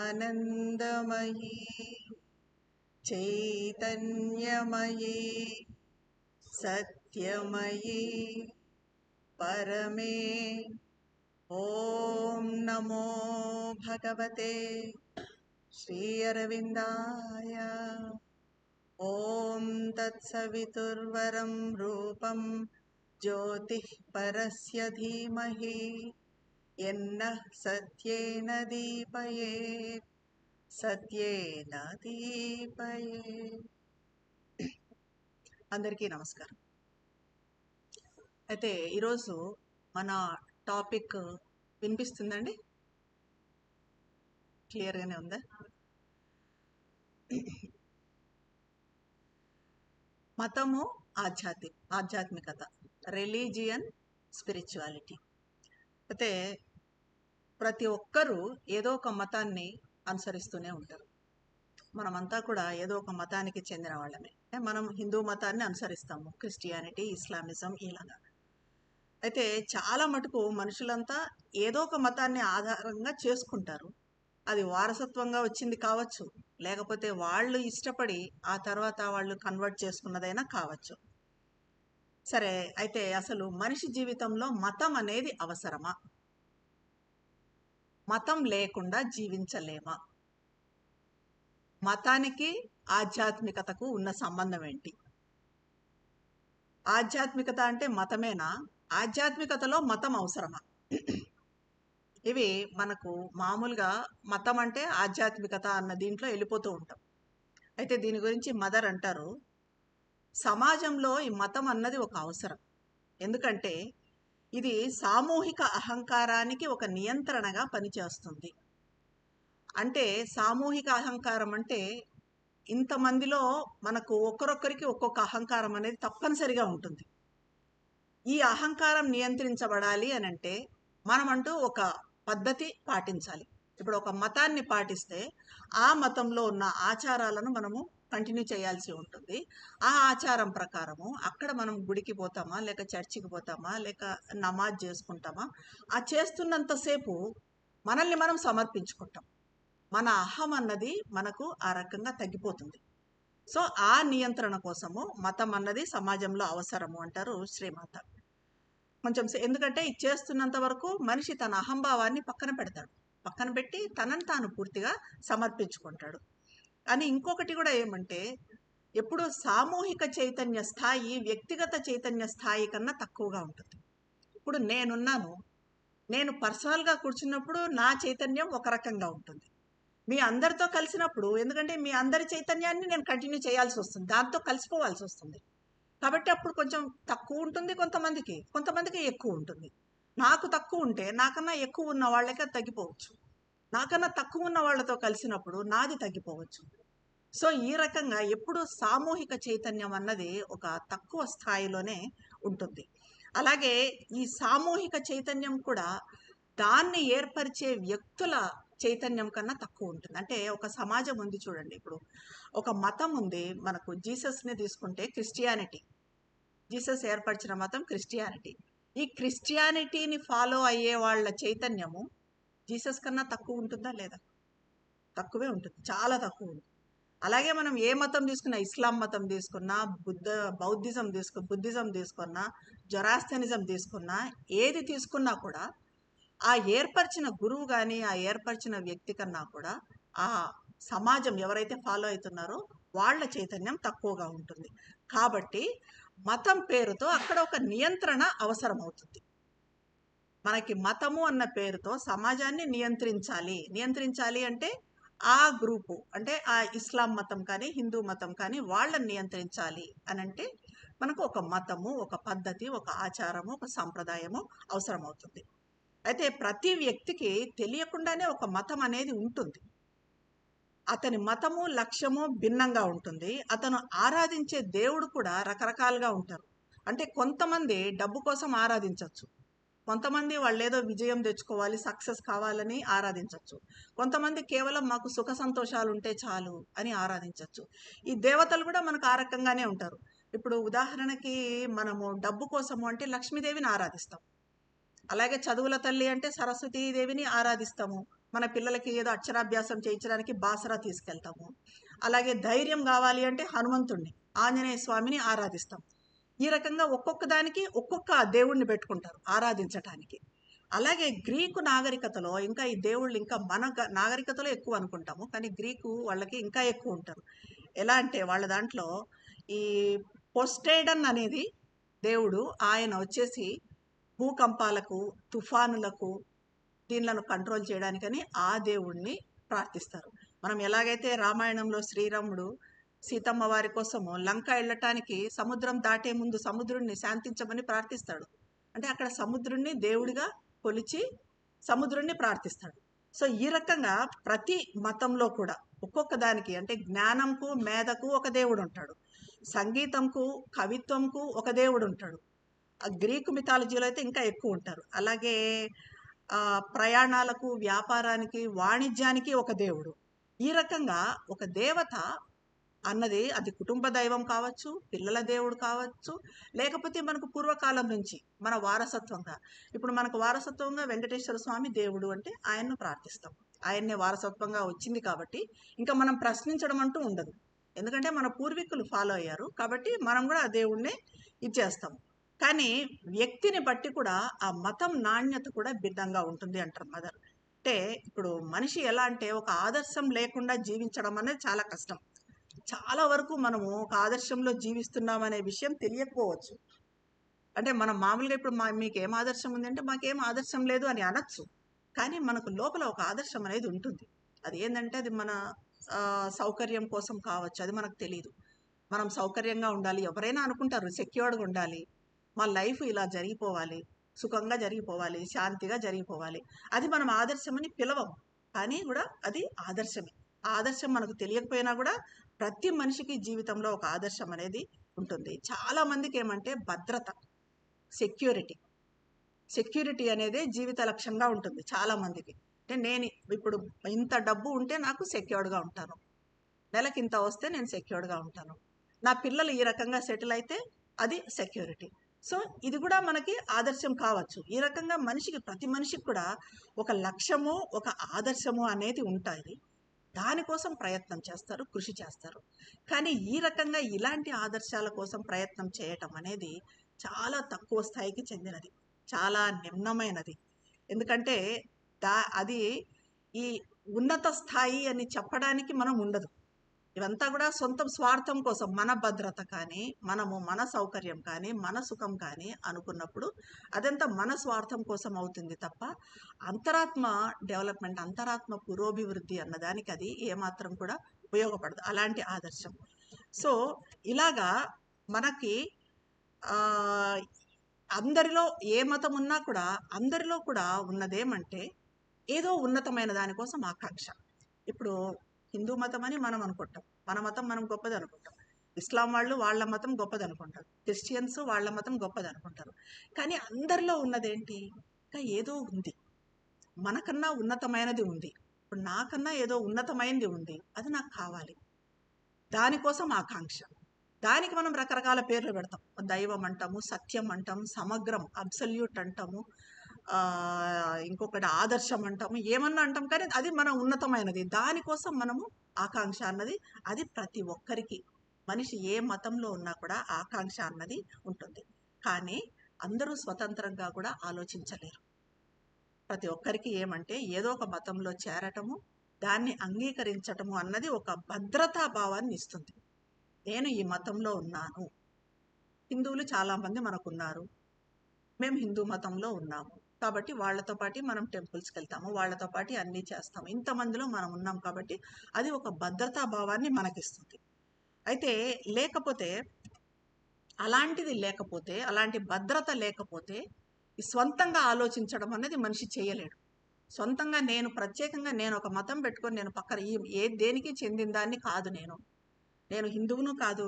ज्ञानानन्दमयी चैतन्यमयी सत्यमयी परमे ॐ नमो भगवते श्री अरविन्दाय। ॐ तत्सवितुर्वरं रूपं ज्योतिः परस्य धीमहि यन्नः सत्येन दीपयेत् సత్యేన దీపయే. అందరికీ నమస్కారం. అయితే ఈరోజు మన టాపిక్ వినిపిస్తుందండి? క్లియర్గానే ఉందా? మతము ఆధ్యాత్మికత, రిలీజియన్, స్పిరిచువాలిటీ. అయితే ప్రతి ఒక్కరూ ఏదో ఒక మతాన్ని అనుసరిస్తూనే ఉంటారు. మనమంతా కూడా ఏదో ఒక మతానికి చెందిన వాళ్ళమే. మనం హిందూ మతాన్ని అనుసరిస్తాము, క్రిస్టియానిటీ, ఇస్లామిజం ఇలాగా. అయితే చాలా మటుకు మనుషులంతా ఏదో ఒక మతాన్ని ఆధారంగా చేసుకుంటారు. అది వారసత్వంగా వచ్చింది కావచ్చు, లేకపోతే వాళ్ళు ఇష్టపడి ఆ తర్వాత వాళ్ళు కన్వర్ట్ చేసుకున్నదైనా కావచ్చు. సరే, అయితే అసలు మనిషి జీవితంలో మతం అనేది అవసరమా? మతం లేకుండా జీవించలేమా? మతానికి ఆధ్యాత్మికతకు ఉన్న సంబంధం ఏంటి? ఆధ్యాత్మికత అంటే మతమేనా? ఆధ్యాత్మికతలో మతం అవసరమా? ఇవి మనకు మామూలుగా మతం అంటే ఆధ్యాత్మికత అన్న దీంట్లో వెళ్ళిపోతూ ఉంటాం. అయితే దీని గురించి మదర్ అంటారు, సమాజంలో ఈ మతం అన్నది ఒక అవసరం. ఎందుకంటే ఇది సామూహిక అహంకారానికి ఒక నియంత్రణగా పనిచేస్తుంది. అంటే సామూహిక అహంకారం అంటే ఇంతమందిలో మనకు ఒక్కొక్కరికి ఒక్కొక్క అహంకారం అనేది తప్పనిసరిగా ఉంటుంది. ఈ అహంకారం నియంత్రించబడాలి అని అంటే మనమంటూ ఒక పద్ధతి పాటించాలి. ఇప్పుడు ఒక మతాన్ని పాటిస్తే ఆ మతంలో ఉన్న ఆచారాలను మనము కంటిన్యూ చేయాల్సి ఉంటుంది. ఆ ఆచారం ప్రకారము అక్కడ మనం గుడికి పోతామా, లేక చర్చికి పోతామా, లేక నమాజ్ చేసుకుంటామా, ఆ చేస్తున్నంతసేపు మనల్ని మనం సమర్పించుకుంటాం. మన అహం అన్నది మనకు ఆ రకంగా తగ్గిపోతుంది. సో ఆ నియంత్రణ కోసము మతం అన్నది సమాజంలో అవసరము అంటారు శ్రీమాత. కొంచెం ఎందుకంటే ఇది చేస్తున్నంత వరకు మనిషి తన అహంభావాన్ని పక్కన పెడతాడు, పక్కన పెట్టి తనని తాను పూర్తిగా సమర్పించుకుంటాడు. అని ఇంకొకటి కూడా ఏమంటే, ఎప్పుడు సామూహిక చైతన్య స్థాయి వ్యక్తిగత చైతన్య స్థాయి కన్నా తక్కువగా ఉంటుంది. ఇప్పుడు నేను పర్సనల్గా కూర్చున్నప్పుడు నా చైతన్యం ఒక రకంగా ఉంటుంది. మీ అందరితో కలిసినప్పుడు, ఎందుకంటే మీ అందరి చైతన్యాన్ని నేను కంటిన్యూ చేయాల్సి వస్తుంది, దాంతో కలిసిపోవాల్సి వస్తుంది. కాబట్టి అప్పుడు కొంచెం తక్కువ ఉంటుంది, కొంతమందికి ఎక్కువ ఉంటుంది. నాకు తక్కువ ఉంటే నాకన్నా ఎక్కువ ఉన్న వాళ్ళకి అది తగ్గిపోవచ్చు, నాకన్నా తక్కువ ఉన్న వాళ్ళతో కలిసినప్పుడు నాది తగ్గిపోవచ్చు. సో ఈ రకంగా ఎప్పుడు సామూహిక చైతన్యం అన్నది ఒక తక్కువ స్థాయిలోనే ఉంటుంది. అలాగే ఈ సామూహిక చైతన్యం కూడా దాన్ని ఏర్పరిచే వ్యక్తుల చైతన్యం కన్నా తక్కువ ఉంటుంది. అంటే ఒక సమాజం ఉంది చూడండి, ఇప్పుడు ఒక మతం ఉంది మనకు. జీసస్ని తీసుకుంటే క్రిస్టియానిటీ, జీసస్ ఏర్పరిచిన మతం క్రిస్టియానిటీ. ఈ క్రిస్టియానిటీని ఫాలో అయ్యే వాళ్ళ చైతన్యము జీసస్ కన్నా తక్కువ ఉంటుందా? లేదా? తక్కువే ఉంటుంది, చాలా తక్కువ ఉంటుంది. అలాగే మనం ఏ మతం తీసుకున్నా, ఇస్లాం మతం తీసుకున్నా, బుద్ధిజం తీసుకున్నా, జొరాస్ట్రియనిజం తీసుకున్నా, ఏది తీసుకున్నా కూడా ఆ ఏర్పరిచిన గురువు కానీ ఆ ఏర్పరిచిన వ్యక్తి కన్నా కూడా ఆ సమాజం ఎవరైతే ఫాలో అవుతున్నారో వాళ్ళ చైతన్యం తక్కువగా ఉంటుంది. కాబట్టి మతం పేరుతో అక్కడ ఒక నియంత్రణ అవసరమవుతుంది. మనకి మతము అన్న పేరుతో సమాజాన్ని నియంత్రించాలి అంటే ఆ గ్రూపు, అంటే ఆ ఇస్లాం మతం కానీ హిందూ మతం కానీ వాళ్ళని నియంత్రించాలి అని అంటే మనకు ఒక మతము, ఒక పద్ధతి, ఒక ఆచారము, ఒక సంప్రదాయము అవసరమవుతుంది. అయితే ప్రతి వ్యక్తికి తెలియకుండానే ఒక మతం అనేది ఉంటుంది. అతని మతము, లక్ష్యము భిన్నంగా ఉంటుంది. అతను ఆరాధించే దేవుడు కూడా రకరకాలుగా ఉంటారు. అంటే కొంతమంది డబ్బు కోసం ఆరాధించవచ్చు, కొంతమంది వాళ్ళు ఏదో విజయం తెచ్చుకోవాలి, సక్సెస్ కావాలని ఆరాధించవచ్చు, కొంతమంది కేవలం మాకు సుఖ సంతోషాలు ఉంటే చాలు అని ఆరాధించవచ్చు. ఈ దేవతలు కూడా మనకు ఆ రకంగానే ఉంటారు. ఇప్పుడు ఉదాహరణకి మనము డబ్బు కోసము అంటే లక్ష్మీదేవిని ఆరాధిస్తాం, అలాగే చదువుల తల్లి అంటే సరస్వతీదేవిని ఆరాధిస్తాము, మన పిల్లలకి ఏదో అక్షరాభ్యాసం చేయించడానికి బాసరా తీసుకెళ్తాము. అలాగే ధైర్యం కావాలి అంటే హనుమంతుణ్ణి, ఆంజనేయ స్వామిని ఆరాధిస్తాం. ఈ రకంగా ఒక్కొక్క దానికి ఒక్కొక్క దేవుణ్ణి పెట్టుకుంటారు ఆరాధించటానికి. అలాగే గ్రీకు నాగరికతలో ఇంకా ఈ దేవుళ్ళు ఇంకా మన నాగరికతలో ఎక్కువ అనుకుంటాము, కానీ గ్రీకు వాళ్ళకి ఇంకా ఎక్కువ ఉంటారు. ఎలా అంటే వాళ్ళ దాంట్లో ఈ పొస్టైడన్ అనేది దేవుడు, ఆయన వచ్చేసి భూకంపాలకు, తుఫానులకు దీనిలను కంట్రోల్ చేయడానికని ఆ దేవుణ్ణి ప్రార్థిస్తారు. మనం ఎలాగైతే రామాయణంలో శ్రీరాముడు సీతమ్మ వారి కోసము లంక వెళ్ళటానికి సముద్రం దాటే ముందు సముద్రుణ్ణి శాంతించమని ప్రార్థిస్తాడు, అంటే అక్కడ సముద్రుణ్ణి దేవుడిగా కొలిచి సముద్రుణ్ణి ప్రార్థిస్తాడు. సో ఈ రకంగా ప్రతి మతంలో కూడా ఒక్కొక్క దానికి, అంటే జ్ఞానంకు మేధకు ఒక దేవుడు ఉంటాడు, సంగీతంకు కవిత్వంకు ఒక దేవుడు ఉంటాడు. ఆ గ్రీకు మిథాలజీలో అయితే ఇంకా ఎక్కువ ఉంటారు. అలాగే ప్రయాణాలకు, వ్యాపారానికి, వాణిజ్యానికి ఒక దేవుడు. ఈ రకంగా ఒక దేవత అన్నది అది కుటుంబ దైవం కావచ్చు, పిల్లల దేవుడు కావచ్చు, లేకపోతే మనకు పూర్వకాలం నుంచి మన వారసత్వంగా, ఇప్పుడు మనకు వారసత్వంగా వెంకటేశ్వర స్వామి దేవుడు అంటే ఆయన్ను ప్రార్థిస్తాం. ఆయన్నే వారసత్వంగా వచ్చింది కాబట్టి ఇంకా మనం ప్రశ్నించడం అంటూ ఉండదు, ఎందుకంటే మన పూర్వీకులు ఫాలో అయ్యారు కాబట్టి మనం కూడా ఆ దేవుణ్ణే ఇచ్చేస్తాం. కానీ వ్యక్తిని బట్టి కూడా ఆ మతం నాణ్యత కూడా భిన్నంగా ఉంటుంది అంటారు మదర్. అంటే ఇప్పుడు మనిషి ఎలా అంటే ఒక ఆదర్శం లేకుండా జీవించడం అనేది చాలా కష్టం. చాలా వరకు మనము ఒక ఆదర్శంలో జీవిస్తున్నాం అనే విషయం తెలియకపోవచ్చు. అంటే మనం మామూలుగా ఇప్పుడు మీకు ఏం ఆదర్శం ఉంది అంటే మాకేం ఆదర్శం లేదు అని అనొచ్చు, కానీ మనకు లోపల ఒక ఆదర్శం అనేది ఉంటుంది. అది ఏంటంటే అది మన సౌకర్యం కోసం కావచ్చు, అది మనకు తెలియదు. మనం సౌకర్యంగా ఉండాలి, ఎవరైనా అనుకుంటారు సెక్యూర్డ్గా ఉండాలి, మా లైఫ్ ఇలా జరిగిపోవాలి, సుఖంగా జరిగిపోవాలి, శాంతిగా జరిగిపోవాలి, అది మనం ఆదర్శమని పిలవం, కానీ కూడా అది ఆదర్శమే. ఆ ఆదర్శం మనకు తెలియకపోయినా కూడా ప్రతి మనిషికి జీవితంలో ఒక ఆదర్శం అనేది ఉంటుంది. చాలామందికి ఏమంటే భద్రత, సెక్యూరిటీ సెక్యూరిటీ అనేది జీవిత లక్ష్యంగా ఉంటుంది చాలామందికి. అంటే నేను ఇప్పుడు ఇంత డబ్బు ఉంటే నాకు సెక్యూర్డ్గా ఉంటాను, నెలకి ఇంత వస్తే నేను సెక్యూర్డ్గా ఉంటాను, నా పిల్లలు ఈ రకంగా సెటిల్ అయితే అది సెక్యూరిటీ. సో ఇది కూడా మనకి ఆదర్శం కావచ్చు. ఈ రకంగా మనిషికి, ప్రతి మనిషికి కూడా ఒక లక్ష్యము, ఒక ఆదర్శము అనేది ఉంటుంది. దానికోసం ప్రయత్నం చేస్తారు, కృషి చేస్తారు. కానీ ఈ రకంగా ఇలాంటి ఆదర్శాల కోసం ప్రయత్నం చేయటం అనేది చాలా తక్కువ స్థాయికి చెందినది, చాలా నిమ్నమైనది. ఎందుకంటే అది ఈ ఉన్నత స్థాయి అని చెప్పడానికి మనం ఉండదు. ఇవంతా కూడా సొంత స్వార్థం కోసం, మన భద్రత కానీ, మన సౌకర్యం కానీ, మన సుఖం కానీ అనుకున్నప్పుడు అదంతా మన స్వార్థం కోసం అవుతుంది తప్ప అంతరాత్మ డెవలప్మెంట్, అంతరాత్మ పురోభివృద్ధి అన్నదానికి అది ఏమాత్రం కూడా ఉపయోగపడదు అలాంటి ఆదర్శం. సో ఇలాగా మనకి అందరిలో ఏ మతం ఉన్నా కూడా అందరిలో కూడా ఉన్నదేమంటే ఏదో ఉన్నతమైన దానికోసం ఆకాంక్ష. ఇప్పుడు హిందూ మతం అని మనం అనుకుంటాం, మన మతం మనం గొప్పది అనుకుంటాం, ఇస్లాం వాళ్ళు వాళ్ళ మతం గొప్పది అనుకుంటారు, క్రిస్టియన్స్ వాళ్ళ మతం గొప్పది అనుకుంటారు. కానీ అందరిలో ఉన్నదేంటి, ఇంకా ఏదో ఉంది, మనకన్నా ఉన్నతమైనది ఉంది. ఇప్పుడు నాకన్నా ఏదో ఉన్నతమైనది ఉంది, అది నాకు కావాలి, దానికోసం ఆకాంక్ష. దానికి మనం రకరకాల పేర్లు పెడతాం, దైవం అంటాము, సత్యం అంటాము, సమగ్రం అబ్సల్యూట్ అంటాము, ఇంకొకటి ఆదర్శం అంటాము, ఏమన్నా అంటాం, కానీ అది మన ఉన్నతమైనది. దానికోసం మనము ఆకాంక్ష అన్నది అది ప్రతి ఒక్కరికి, మనిషి ఏ మతంలో ఉన్నా కూడా ఆకాంక్ష అన్నది ఉంటుంది. కానీ అందరూ స్వతంత్రంగా కూడా ఆలోచించలేరు. ప్రతి ఒక్కరికి ఏమంటే ఏదో ఒక మతంలో చేరటము, దాన్ని అంగీకరించటము అన్నది ఒక భద్రతా భావాన్ని ఇస్తుంది. నేను ఈ మతంలో ఉన్నాను, హిందువులు చాలామంది మనకున్నారు, మేము హిందూ మతంలో ఉన్నాము కాబట్టి వాళ్ళతో పాటు మనం టెంపుల్స్కి వెళ్తాము, వాళ్ళతో పాటు అన్నీ చేస్తాము, ఇంతమందిలో మనం ఉన్నాం కాబట్టి అది ఒక భద్రతా భావాన్ని మనకిస్తుంది. అయితే లేకపోతే అలాంటిది లేకపోతే, అలాంటి భద్రత లేకపోతే ఈ స్వంతంగా ఆలోచించడం అనేది మనిషి చేయలేడు. సొంతంగా నేను ప్రత్యేకంగా నేను ఒక మతం పెట్టుకొని నేను పక్కన దేనికి చెందిన దాన్ని కాదు, నేను హిందువును కాదు,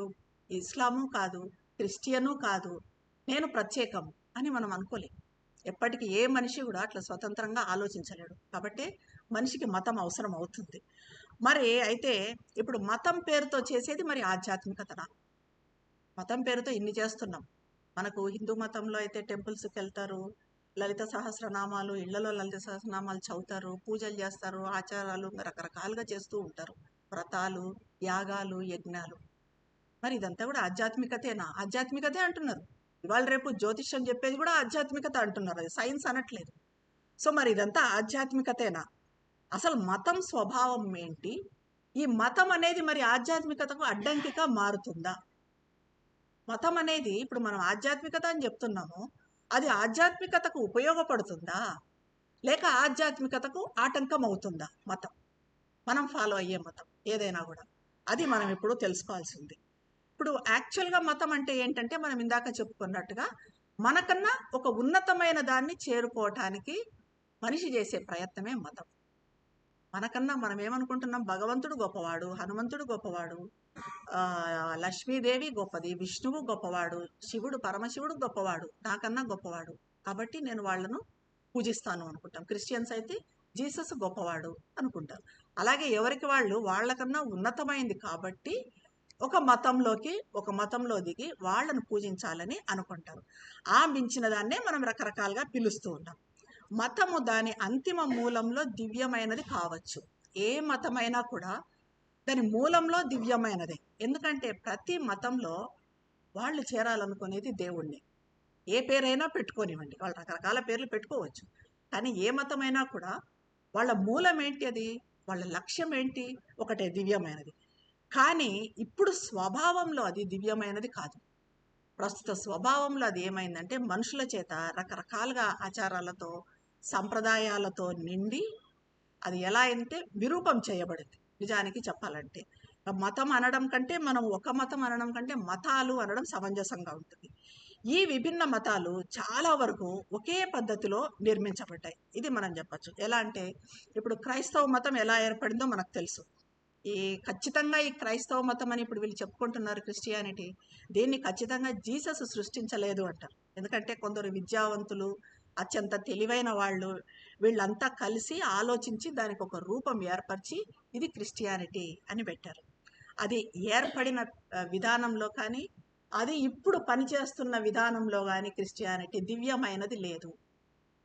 ఇస్లాము కాదు, క్రిస్టియను కాదు, నేను ప్రత్యేకం అని మనం అనుకోలేం. ఎప్పటికీ ఏ మనిషి కూడా అట్లా స్వతంత్రంగా ఆలోచించలేడు. కాబట్టి మనిషికి మతం అవసరం అవుతుంది. మరి అయితే ఇప్పుడు మతం పేరుతో చేసేది మరి ఆధ్యాత్మికతనా? మతం పేరుతో ఇన్ని చేస్తున్నాం. మనకు హిందూ మతంలో అయితే టెంపుల్స్కి వెళ్తారు, లలిత సహస్రనామాలు, ఇళ్లలో లలిత సహస్రనామాలు చదువుతారు, పూజలు చేస్తారు, ఆచారాలు రకరకాలుగా చేస్తూ ఉంటారు, వ్రతాలు, యాగాలు, యజ్ఞాలు. మరి ఇదంతా కూడా ఆధ్యాత్మికతేనా? ఆధ్యాత్మికతే అంటున్నారు. ఇవాళ రేపు జ్యోతిష్యం చెప్పేది కూడా ఆధ్యాత్మికత అంటున్నారు, అది సైన్స్ అనట్లేదు. సో మరి ఇదంతా ఆధ్యాత్మికతేనా? అసలు మతం స్వభావం ఏంటి? ఈ మతం అనేది మరి ఆధ్యాత్మికతకు అడ్డంకిగా మారుతుందా? మతం అనేది ఇప్పుడు మనం ఆధ్యాత్మికత అని చెప్తున్నాము, అది ఆధ్యాత్మికతకు ఉపయోగపడుతుందా లేక ఆధ్యాత్మికతకు ఆటంకం అవుతుందా? మతం, మనం ఫాలో అయ్యే మతం ఏదైనా కూడా, అది మనం ఇప్పుడు తెలుసుకోవాల్సింది. ఇప్పుడు యాక్చువల్గా మతం అంటే ఏంటంటే మనం ఇందాక చెప్పుకున్నట్టుగా మనకన్నా ఒక ఉన్నతమైన దాన్ని చేరుకోవటానికి మనిషి చేసే ప్రయత్నమే మతం. మనకన్నా మనం ఏమనుకుంటున్నాం, భగవంతుడు గొప్పవాడు, హనుమంతుడు గొప్పవాడు, లక్ష్మీదేవి గొప్పది, విష్ణువు గొప్పవాడు, శివుడు పరమశివుడు గొప్పవాడు, నాకన్నా గొప్పవాడు, కాబట్టి నేను వాళ్ళను పూజిస్తాను అనుకుంటాం. క్రిస్టియన్స్ అయితే జీసస్ గొప్పవాడు అనుకుంటారు. అలాగే ఎవరికి వాళ్ళు వాళ్ళకన్నా ఉన్నతమైంది కాబట్టి ఒక మతంలో దిగి వాళ్ళను పూజించాలని అనుకుంటారు. ఆ మించిన దాన్నే మనం రకరకాలుగా పిలుస్తూ ఉంటాం. మతము దాని అంతిమ మూలంలో దివ్యమైనది కావచ్చు. ఏ మతమైనా కూడా దాని మూలంలో దివ్యమైనదే. ఎందుకంటే ప్రతి మతంలో వాళ్ళు చేరాలనుకునేది దేవుణ్ణి. ఏ పేరైనా పెట్టుకోనివ్వండి, వాళ్ళు రకరకాల పేర్లు పెట్టుకోవచ్చు, కానీ ఏ మతమైనా కూడా వాళ్ళ మూలం ఏంటి, అది వాళ్ళ లక్ష్యం ఏంటి, ఒకటే, దివ్యమైనది. కానీ ఇప్పుడు స్వభావంలో అది దివ్యమైనది కాదు. ప్రస్తుత స్వభావంలో అది ఏమైందంటే మనుషుల చేత రకరకాలుగా ఆచారాలతో సంప్రదాయాలతో నిండి అది ఎలా అంటే విరూపం చేయబడింది. నిజానికి చెప్పాలంటే మతం అనడం కంటే మనం ఒక మతం అనడం కంటే మతాలు అనడం సమంజసంగా ఉంటుంది. ఈ విభిన్న మతాలు చాలా వరకు ఒకే పద్ధతిలో నిర్మించబడ్డాయి, ఇది మనం చెప్పచ్చు. ఎలా అంటే ఇప్పుడు క్రైస్తవ మతం ఎలా ఏర్పడిందో మనకు తెలుసు. ఖచ్చితంగా ఈ క్రైస్తవ మతం అని ఇప్పుడు వీళ్ళు చెప్పుకుంటున్నారు క్రిస్టియానిటీ, దీన్ని ఖచ్చితంగా జీసస్ సృష్టించలేదు అంటారు. ఎందుకంటే కొందరు విద్యావంతులు, అత్యంత తెలివైన వాళ్ళు, వీళ్ళంతా కలిసి ఆలోచించి దానికి ఒక రూపం ఏర్పరిచి ఇది క్రిస్టియానిటీ అని పెట్టారు. అది ఏర్పడిన విధానంలో కానీ అది ఇప్పుడు పనిచేస్తున్న విధానంలో కానీ క్రిస్టియానిటీ దివ్యమైనది లేదు,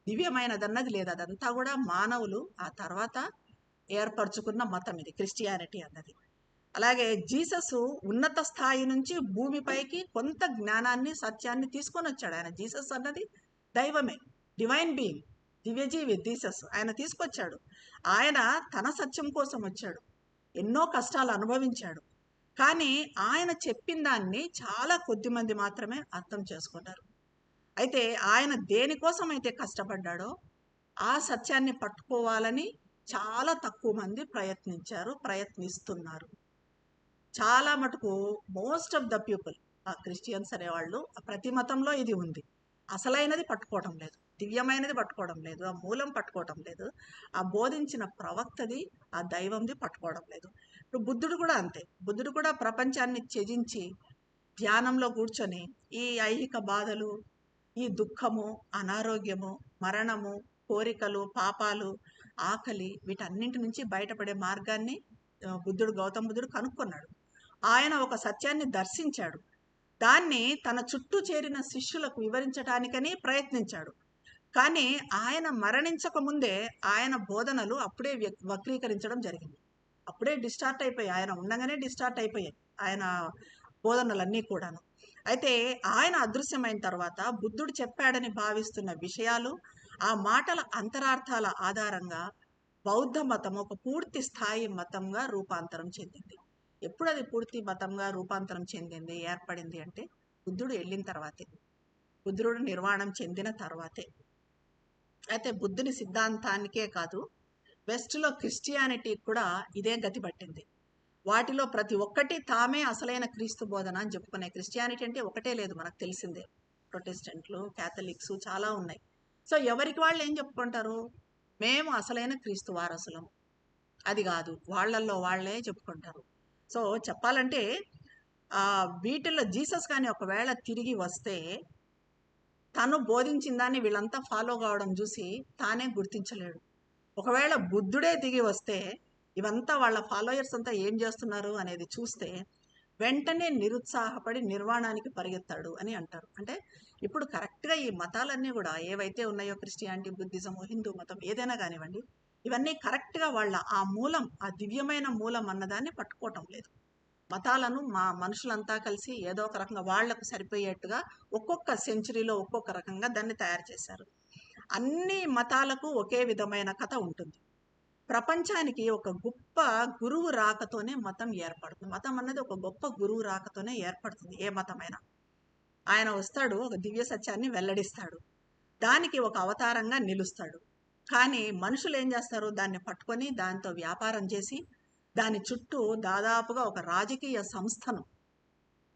దివ్యమైనదన్నది లేదు. అదంతా కూడా మానవులు ఆ తర్వాత ఏర్పరచుకున్న మతం ఇది క్రిస్టియానిటీ అన్నది. అలాగే జీసస్ ఉన్నత స్థాయి నుంచి భూమిపైకి కొంత జ్ఞానాన్ని, సత్యాన్ని తీసుకొని వచ్చాడు. ఆయన జీసస్ అన్నది దైవమే, డివైన్ బీయింగ్, దివ్యజీవి జీసస్. ఆయన తీసుకొచ్చాడు. ఆయన తన సత్యం కోసం వచ్చాడు, ఎన్నో కష్టాలు అనుభవించాడు. కానీ ఆయన చెప్పిన దాన్ని చాలా కొద్ది మంది మాత్రమే అర్థం చేసుకున్నారు. అయితే ఆయన దేనికోసం అయితే కష్టపడ్డాడో ఆ సత్యాన్ని పట్టుకోవాలని చాలా తక్కువ మంది ప్రయత్నిస్తున్నారు. చాలా మటుకు మోస్ట్ ఆఫ్ ద పీపుల్, ఆ క్రిస్టియన్స్ అనేవాళ్ళు, ప్రతి మతంలో ఇది ఉంది, అసలైనది పట్టుకోవడం లేదు, దివ్యమైనది పట్టుకోవడం లేదు, ఆ మూలం పట్టుకోవడం లేదు, ఆ బోధించిన ప్రవక్తది, ఆ దైవంది పట్టుకోవడం లేదు. ఇప్పుడు బుద్ధుడు కూడా అంతే. బుద్ధుడు కూడా ప్రపంచాన్ని త్యజించి ధ్యానంలో కూర్చొని ఈ ఐహిక బాధలు, ఈ దుఃఖము, అనారోగ్యము, మరణము, కోరికలు, పాపాలు, ఆకలి, వీటన్నింటి నుంచి బయటపడే మార్గాన్ని గౌతమ బుద్ధుడు కనుక్కున్నాడు. ఆయన ఒక సత్యాన్ని దర్శించాడు, దాన్ని తన చుట్టూ చేరిన శిష్యులకు వివరించడానికని ప్రయత్నించాడు. కానీ ఆయన మరణించక ముందే ఆయన బోధనలు అప్పుడే వక్రీకరించడం జరిగింది. అప్పుడే డిస్టార్ట్ అయిపోయాయి, ఆయన ఉండగానే డిస్టార్ట్ అయిపోయాయి ఆయన బోధనలన్నీ కూడాను. అయితే ఆయన అదృశ్యమైన తర్వాత బుద్ధుడు చెప్పాడని భావిస్తున్న విషయాలు, ఆ మాటల అంతరార్థాల ఆధారంగా బౌద్ధ మతం ఒక పూర్తి స్థాయి మతంగా రూపాంతరం చెందింది. ఎప్పుడు అది పూర్తి మతంగా రూపాంతరం చెందింది, ఏర్పడింది అంటే బుద్ధుడు వెళ్ళిన తర్వాతే, బుద్ధుడు నిర్వాణం చెందిన తర్వాతే. అయితే బుద్ధుని సిద్ధాంతానికే కాదు, వెస్ట్లో క్రిస్టియానిటీ కూడా ఇదే గతి పట్టింది. వాటిలో ప్రతి ఒక్కటి తామే అసలైన క్రీస్తు బోధన అని చెప్పుకునే. క్రిస్టియానిటీ అంటే ఒకటే లేదు, మనకు తెలిసిందే. ప్రొటెస్టెంట్లు, క్యాథలిక్స్ చాలా ఉన్నాయి. సో ఎవరికి వాళ్ళు ఏం చెప్పుకుంటారు, మేము అసలైన క్రీస్తు వారసులం, అది కాదు, వాళ్ళల్లో వాళ్ళే చెప్పుకుంటారు. సో చెప్పాలంటే వీటిల్లో జీసస్ కానీ ఒకవేళ తిరిగి వస్తే తను బోధించిన దాన్ని వీళ్ళంతా ఫాలో కావడం చూసి తానే గుర్తించలేడు. ఒకవేళ బుద్ధుడే దిగి వస్తే ఇవంతా వాళ్ళ ఫాలోయర్స్ అంతా ఏం చేస్తున్నారు అనేది చూస్తే వెంటనే నిరుత్సాహపడి నిర్వాణానికి పరిగెత్తాడు అని అంటారు. అంటే ఇప్పుడు కరెక్ట్గా ఈ మతాలన్నీ కూడా ఏవైతే ఉన్నాయో, క్రిస్టియానిటీ, బుద్ధిజము, హిందూ మతం ఏదైనా కానివ్వండి, ఇవన్నీ కరెక్ట్గా వాళ్ళ ఆ మూలం, ఆ దివ్యమైన మూలం అన్నదాన్ని పట్టుకోవటం లేదు. మతాలను మనుషులంతా కలిసి ఏదో ఒక రకంగా వాళ్లకు సరిపోయేట్టుగా ఒక్కొక్క సెంచరీలో ఒక్కొక్క రకంగా దాన్ని తయారు చేశారు. అన్ని మతాలకు ఒకే విధమైన కథ ఉంటుంది. ప్రపంచానికి ఒక గొప్ప గురువు రాకతోనే మతం ఏర్పడుతుంది. మతం అన్నది ఒక గొప్ప గురువు రాకతోనే ఏర్పడుతుంది. ఏ మతమైనా ఆయన వస్తాడు, ఒక దివ్య సత్యాన్ని వెల్లడిస్తాడు, దానికి ఒక అవతారంగా నిలుస్తాడు. కానీ మనుషులు ఏం చేస్తారు, దాన్ని పట్టుకొని దాంతో వ్యాపారం చేసి దాని చుట్టూ దాదాపుగా ఒక రాజకీయ సంస్థను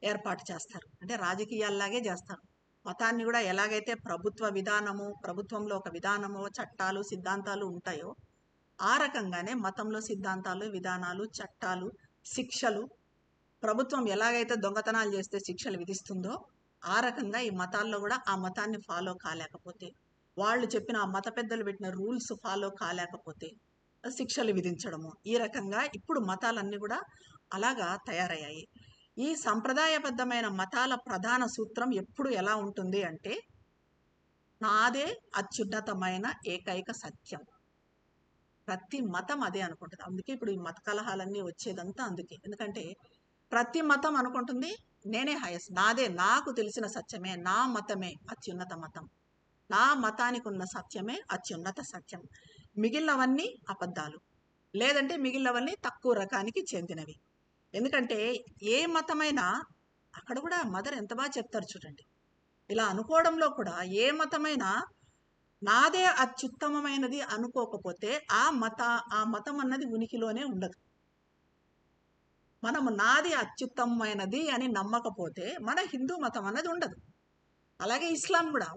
ఏర్పాటు చేస్తారు. అంటే రాజకీయాల్లాగే చేస్తారు. మతాన్ని కూడా ఎలాగైతే ప్రభుత్వ విధానము, ప్రభుత్వంలో ఒక విధానము, చట్టాలు, సిద్ధాంతాలు ఉంటాయో ఆ రకంగానే మతంలో సిద్ధాంతాలు, విధానాలు, చట్టాలు, శిక్షలు, ప్రభుత్వం ఎలాగైతే దొంగతనాలు చేస్తే శిక్షలు విధిస్తుందో ఆ రకంగా ఈ మతాల్లో కూడా ఆ మతాన్ని ఫాలో కాలేకపోతే, వాళ్ళు చెప్పిన ఆ మత పెద్దలు పెట్టిన రూల్స్ ఫాలో కాలేకపోతే శిక్షలు విధించడము, ఈ రకంగా ఇప్పుడు మతాలన్నీ కూడా అలాగా తయారయ్యాయి. ఈ సంప్రదాయబద్ధమైన మతాల ప్రధాన సూత్రం ఎప్పుడు ఎలా ఉంటుంది అంటే, నాదే అత్యున్నతమైన ఏకైక సత్యం. ప్రతి మతం అదే అనుకుంటుంది. అందుకే ఇప్పుడు ఈ మత కలహాలన్నీ వచ్చేదంతా అందుకే. ఎందుకంటే ప్రతి మతం అనుకుంటుంది నేనే హైయెస్ట్, నాదే, నాకు తెలిసిన సత్యమే, నా మతమే అత్యున్నత మతం, నా మతానికి ఉన్న సత్యమే అత్యున్నత సత్యం, మిగిలినవన్నీ అబద్ధాలు, లేదంటే మిగిలినవన్నీ తక్కువ రకానికి చెందినవి. ఎందుకంటే ఏ మతమైనా అక్కడ కూడా మదర్ ఎంత బాగా చెప్తారు చూడండి. ఇలా అనుకోవడంలో కూడా ఏ మతమైనా నాదే అత్యుత్తమమైనది అనుకోకపోతే ఆ మతం అన్నది ఉనికిలోనే ఉండదు. మనము నాది అత్యుత్తమమైనది అని నమ్మకపోతే మన హిందూ మతం అన్నది ఉండదు. అలాగే ఇస్లాం కూడా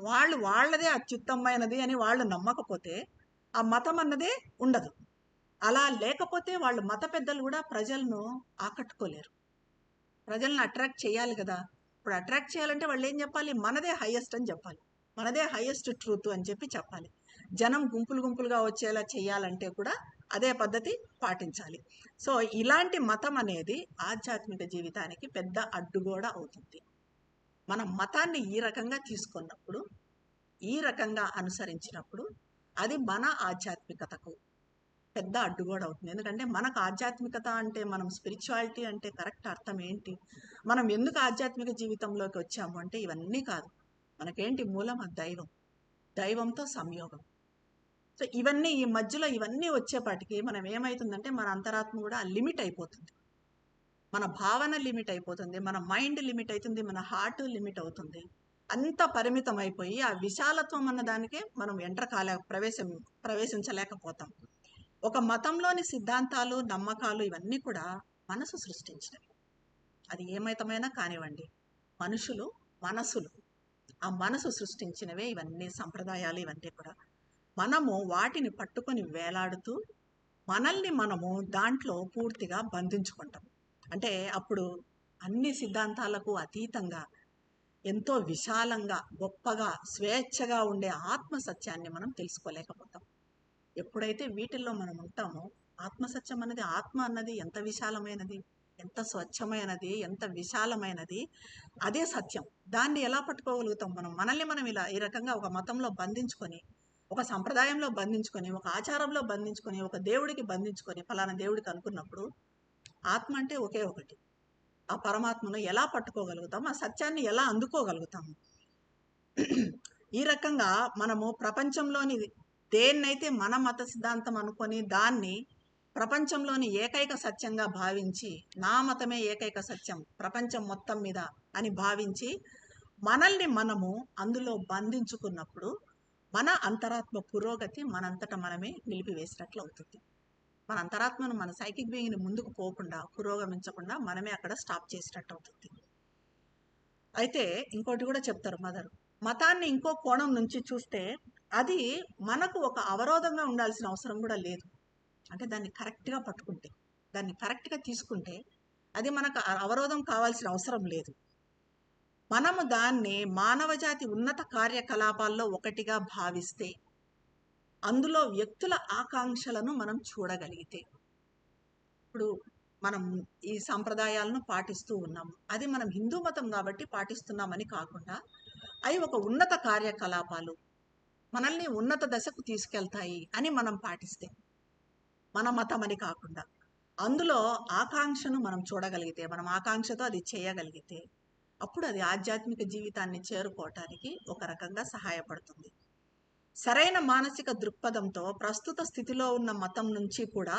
వాళ్ళదే అత్యుత్తమమైనది అని వాళ్ళు నమ్మకపోతే ఆ మతం అన్నదే ఉండదు. అలా లేకపోతే వాళ్ళు మత పెద్దలు కూడా ప్రజలను ఆకట్టుకోలేరు. ప్రజలను అట్రాక్ట్ చేయాలి కదా. ఇప్పుడు అట్రాక్ట్ చేయాలంటే వాళ్ళు ఏం చెప్పాలి, మనదే హైయెస్ట్ అని చెప్పాలి, మనదే హైయెస్ట్ ట్రూత్ అని చెప్పాలి. జనం గుంపులు గుంపులుగా వచ్చేలా చేయాలంటే కూడా అదే పద్ధతి పాటించాలి. సో ఇలాంటి మతం అనేది ఆధ్యాత్మిక జీవితానికి పెద్ద అడ్డుగోడ అవుతుంది. మనం మతాన్ని ఈ రకంగా తీసుకున్నప్పుడు, ఈ రకంగా అనుసరించినప్పుడు అది మన ఆధ్యాత్మికతకు పెద్ద అడ్డుగోడ అవుతుంది. ఎందుకంటే మనకు ఆధ్యాత్మికత అంటే, మనం స్పిరిచువాలిటీ అంటే కరెక్ట్ అర్థం ఏంటి, మనం ఎందుకు ఆధ్యాత్మిక జీవితంలోకి వచ్చాము అంటే ఇవన్నీ కాదు. మనకేంటి మూలం, ఆ దైవం, దైవంతో సంయోగం. సో ఇవన్నీ ఈ మధ్యలో ఇవన్నీ వచ్చేపాటికి మనం ఏమవుతుందంటే మన అంతరాత్మ కూడా లిమిట్ అయిపోతుంది, మన భావన లిమిట్ అయిపోతుంది, మన మైండ్ లిమిట్ అవుతుంది, మన హార్ట్ లిమిట్ అవుతుంది. అంత పరిమితం అయిపోయి ఆ విశాలత్వం అన్న దానికే మనం ప్రవేశించలేకపోతాం. ఒక మతంలోని సిద్ధాంతాలు, నమ్మకాలు ఇవన్నీ కూడా మనసు సృష్టించినవి. అది ఏ మతమైనా కానివ్వండి, మనసులు ఆ మనసు సృష్టించినవే ఇవన్నీ సంప్రదాయాలు. ఇవన్నీ కూడా మనము వాటిని పట్టుకొని వేలాడుతూ మనల్ని మనము దాంట్లో పూర్తిగా బంధించుకుంటాం. అంటే అప్పుడు అన్ని సిద్ధాంతాలకు అతీతంగా ఎంతో విశాలంగా, గొప్పగా, స్వేచ్ఛగా ఉండే ఆత్మ సత్యాన్ని మనం తెలుసుకోలేకపోతాం. ఎప్పుడైతే వీటిల్లో మనం ఉంటామో, ఆత్మసత్యం అన్నది, ఆత్మ అన్నది ఎంత విశాలమైనది, ఎంత స్వచ్ఛమైనది, ఎంత విశాలమైనది, అదే సత్యం. దాన్ని ఎలా పట్టుకోగలుగుతాం మనం? మనల్ని మనం ఇలా ఈ రకంగా ఒక మతంలో బంధించుకొని, ఒక సంప్రదాయంలో బంధించుకొని, ఒక ఆచారంలో బంధించుకొని, ఒక దేవుడికి బంధించుకొని ఫలానా దేవుడికి అనుకున్నప్పుడు ఆత్మ అంటే ఒకే ఒకటి. ఆ పరమాత్మను ఎలా పట్టుకోగలుగుతాం, ఆ సత్యాన్ని ఎలా అందుకోగలుగుతాము? ఈ రకంగా మనము ప్రపంచంలోని దేన్నైతే మన మత సిద్ధాంతం అనుకొని దాన్ని ప్రపంచంలోని ఏకైక సత్యంగా భావించి, నా మతమే ఏకైక సత్యం ప్రపంచం మొత్తం మీద అని భావించి మనల్ని మనము అందులో బంధించుకున్నప్పుడు మన అంతరాత్మ పురోగతి మనంతట మనమే నిలిపివేసినట్లు అవుతుంది. మన అంతరాత్మను, మన సైకిక్ బీయింగ్ని ముందుకు పోకుండా, పురోగమించకుండా మనమే అక్కడ స్టాప్ చేసినట్టు అవుతుంది. అయితే ఇంకోటి కూడా చెప్తారు మదర్, మతాన్ని ఇంకో కోణం నుంచి చూస్తే అది మనకు ఒక అవరోధంగా ఉండాల్సిన అవసరం కూడా లేదు. అంటే దాన్ని కరెక్ట్గా పట్టుకుంటే, దాన్ని కరెక్ట్గా తీసుకుంటే అది మనకు అవరోధం కావాల్సిన అవసరం లేదు. మనము దాన్ని మానవజాతి ఉన్నత కార్యకలాపాల్లో ఒకటిగా భావిస్తే, అందులో వ్యక్తుల ఆకాంక్షలను మనం చూడగలిగితే, ఇప్పుడు మనం ఈ సంప్రదాయాలను పాటిస్తూ ఉన్నాము. అది మనం హిందూ మతం కాబట్టి పాటిస్తున్నామని కాకుండా అవి ఒక ఉన్నత కార్యకలాపాలు, మనల్ని ఉన్నత దశకు తీసుకెళ్తాయి అని మనం పాటిస్తే, మన మతం అని కాకుండా అందులో ఆకాంక్షను మనం చూడగలిగితే, మనం ఆకాంక్షతో అది చేయగలిగితే, అప్పుడు అది ఆధ్యాత్మిక జీవితాన్ని చేరుకోవటానికి ఒక రకంగా సహాయపడుతుంది. సరైన మానసిక దృక్పథంతో ప్రస్తుత స్థితిలో ఉన్న మతం నుంచి కూడా,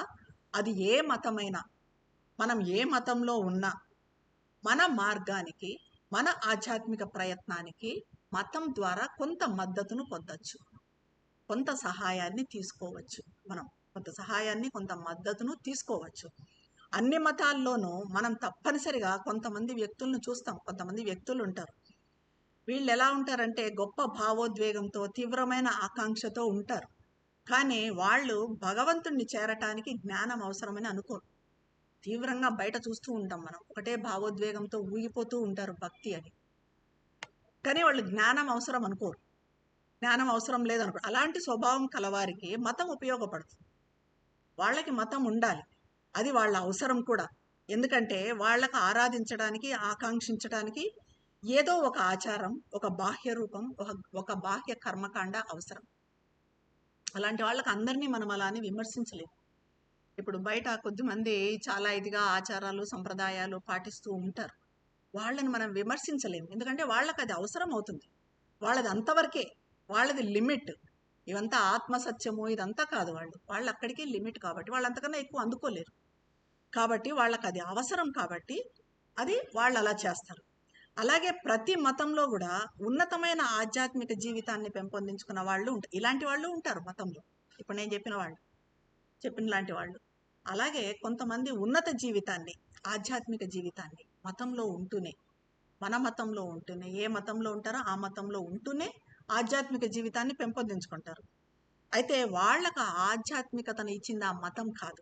అది ఏ మతమైనా, మనం ఏ మతంలో ఉన్నా, మన మార్గానికి, మన ఆధ్యాత్మిక ప్రయత్నానికి మతం ద్వారా కొంత మద్దతును పొందొచ్చు, కొంత సహాయాన్ని తీసుకోవచ్చు. మనం కొంత సహాయాన్ని, కొంత మద్దతును తీసుకోవచ్చు. అన్ని మతాల్లోనూ మనం తప్పనిసరిగా కొంతమంది వ్యక్తులను చూస్తాం. కొంతమంది వ్యక్తులు ఉంటారు, వీళ్ళు ఎలా ఉంటారంటే గొప్ప భావోద్వేగంతో, తీవ్రమైన ఆకాంక్షతో ఉంటారు. కానీ వాళ్ళు భగవంతుణ్ణి చేరటానికి జ్ఞానం అవసరమని అనుకోరు. తీవ్రంగా బయట చూస్తూ ఉంటాం మనం, ఒకటే భావోద్వేగంతో ఊగిపోతూ ఉంటారు భక్తి అని. కానీ వాళ్ళు జ్ఞానం అవసరం అనుకోరు, జ్ఞానం అవసరం లేదనుకో. అలాంటి స్వభావం కలవారికి మతం ఉపయోగపడుతుంది. వాళ్ళకి మతం ఉండాలి, అది వాళ్ళ అవసరం కూడా. ఎందుకంటే వాళ్ళకు ఆరాధించడానికి, ఆకాంక్షించడానికి ఏదో ఒక ఆచారం, ఒక బాహ్య రూపం, ఒక బాహ్య కర్మకాండ అవసరం. అలాంటి వాళ్ళకి అందరినీ మనం అలా అని విమర్శించలేము. ఇప్పుడు బయట కొద్దిమంది చాలా ఇదిగా ఆచారాలు, సంప్రదాయాలు పాటిస్తూ ఉంటారు. వాళ్ళని మనం విమర్శించలేము, ఎందుకంటే వాళ్ళకి అది అవసరం అవుతుంది. వాళ్ళది అంతవరకే, వాళ్ళది లిమిట్. ఇవంతా ఆత్మసత్యము ఇదంతా కాదు. వాళ్ళు అక్కడికి లిమిట్, కాబట్టి వాళ్ళు అంతకన్నా ఎక్కువ అందుకోలేరు. కాబట్టి వాళ్ళకి అది అవసరం, కాబట్టి అది వాళ్ళు అలా చేస్తారు. అలాగే ప్రతి మతంలో కూడా ఉన్నతమైన ఆధ్యాత్మిక జీవితాన్ని పెంపొందించుకున్న వాళ్ళు ఉంటారు. ఇలాంటి వాళ్ళు ఉంటారు మతంలో, ఇప్పుడు నేను చెప్పిన లాంటి వాళ్ళు. అలాగే కొంతమంది ఉన్నత జీవితాన్ని, ఆధ్యాత్మిక జీవితాన్ని మతంలో ఉంటూనే, మన మతంలో ఉంటూనే, ఏ మతంలో ఉంటారో ఆ మతంలో ఉంటూనే ఆధ్యాత్మిక జీవితాన్ని పెంపొందించుకుంటారు. అయితే వాళ్ళకు ఆధ్యాత్మికతను ఇచ్చింది ఆ మతం కాదు,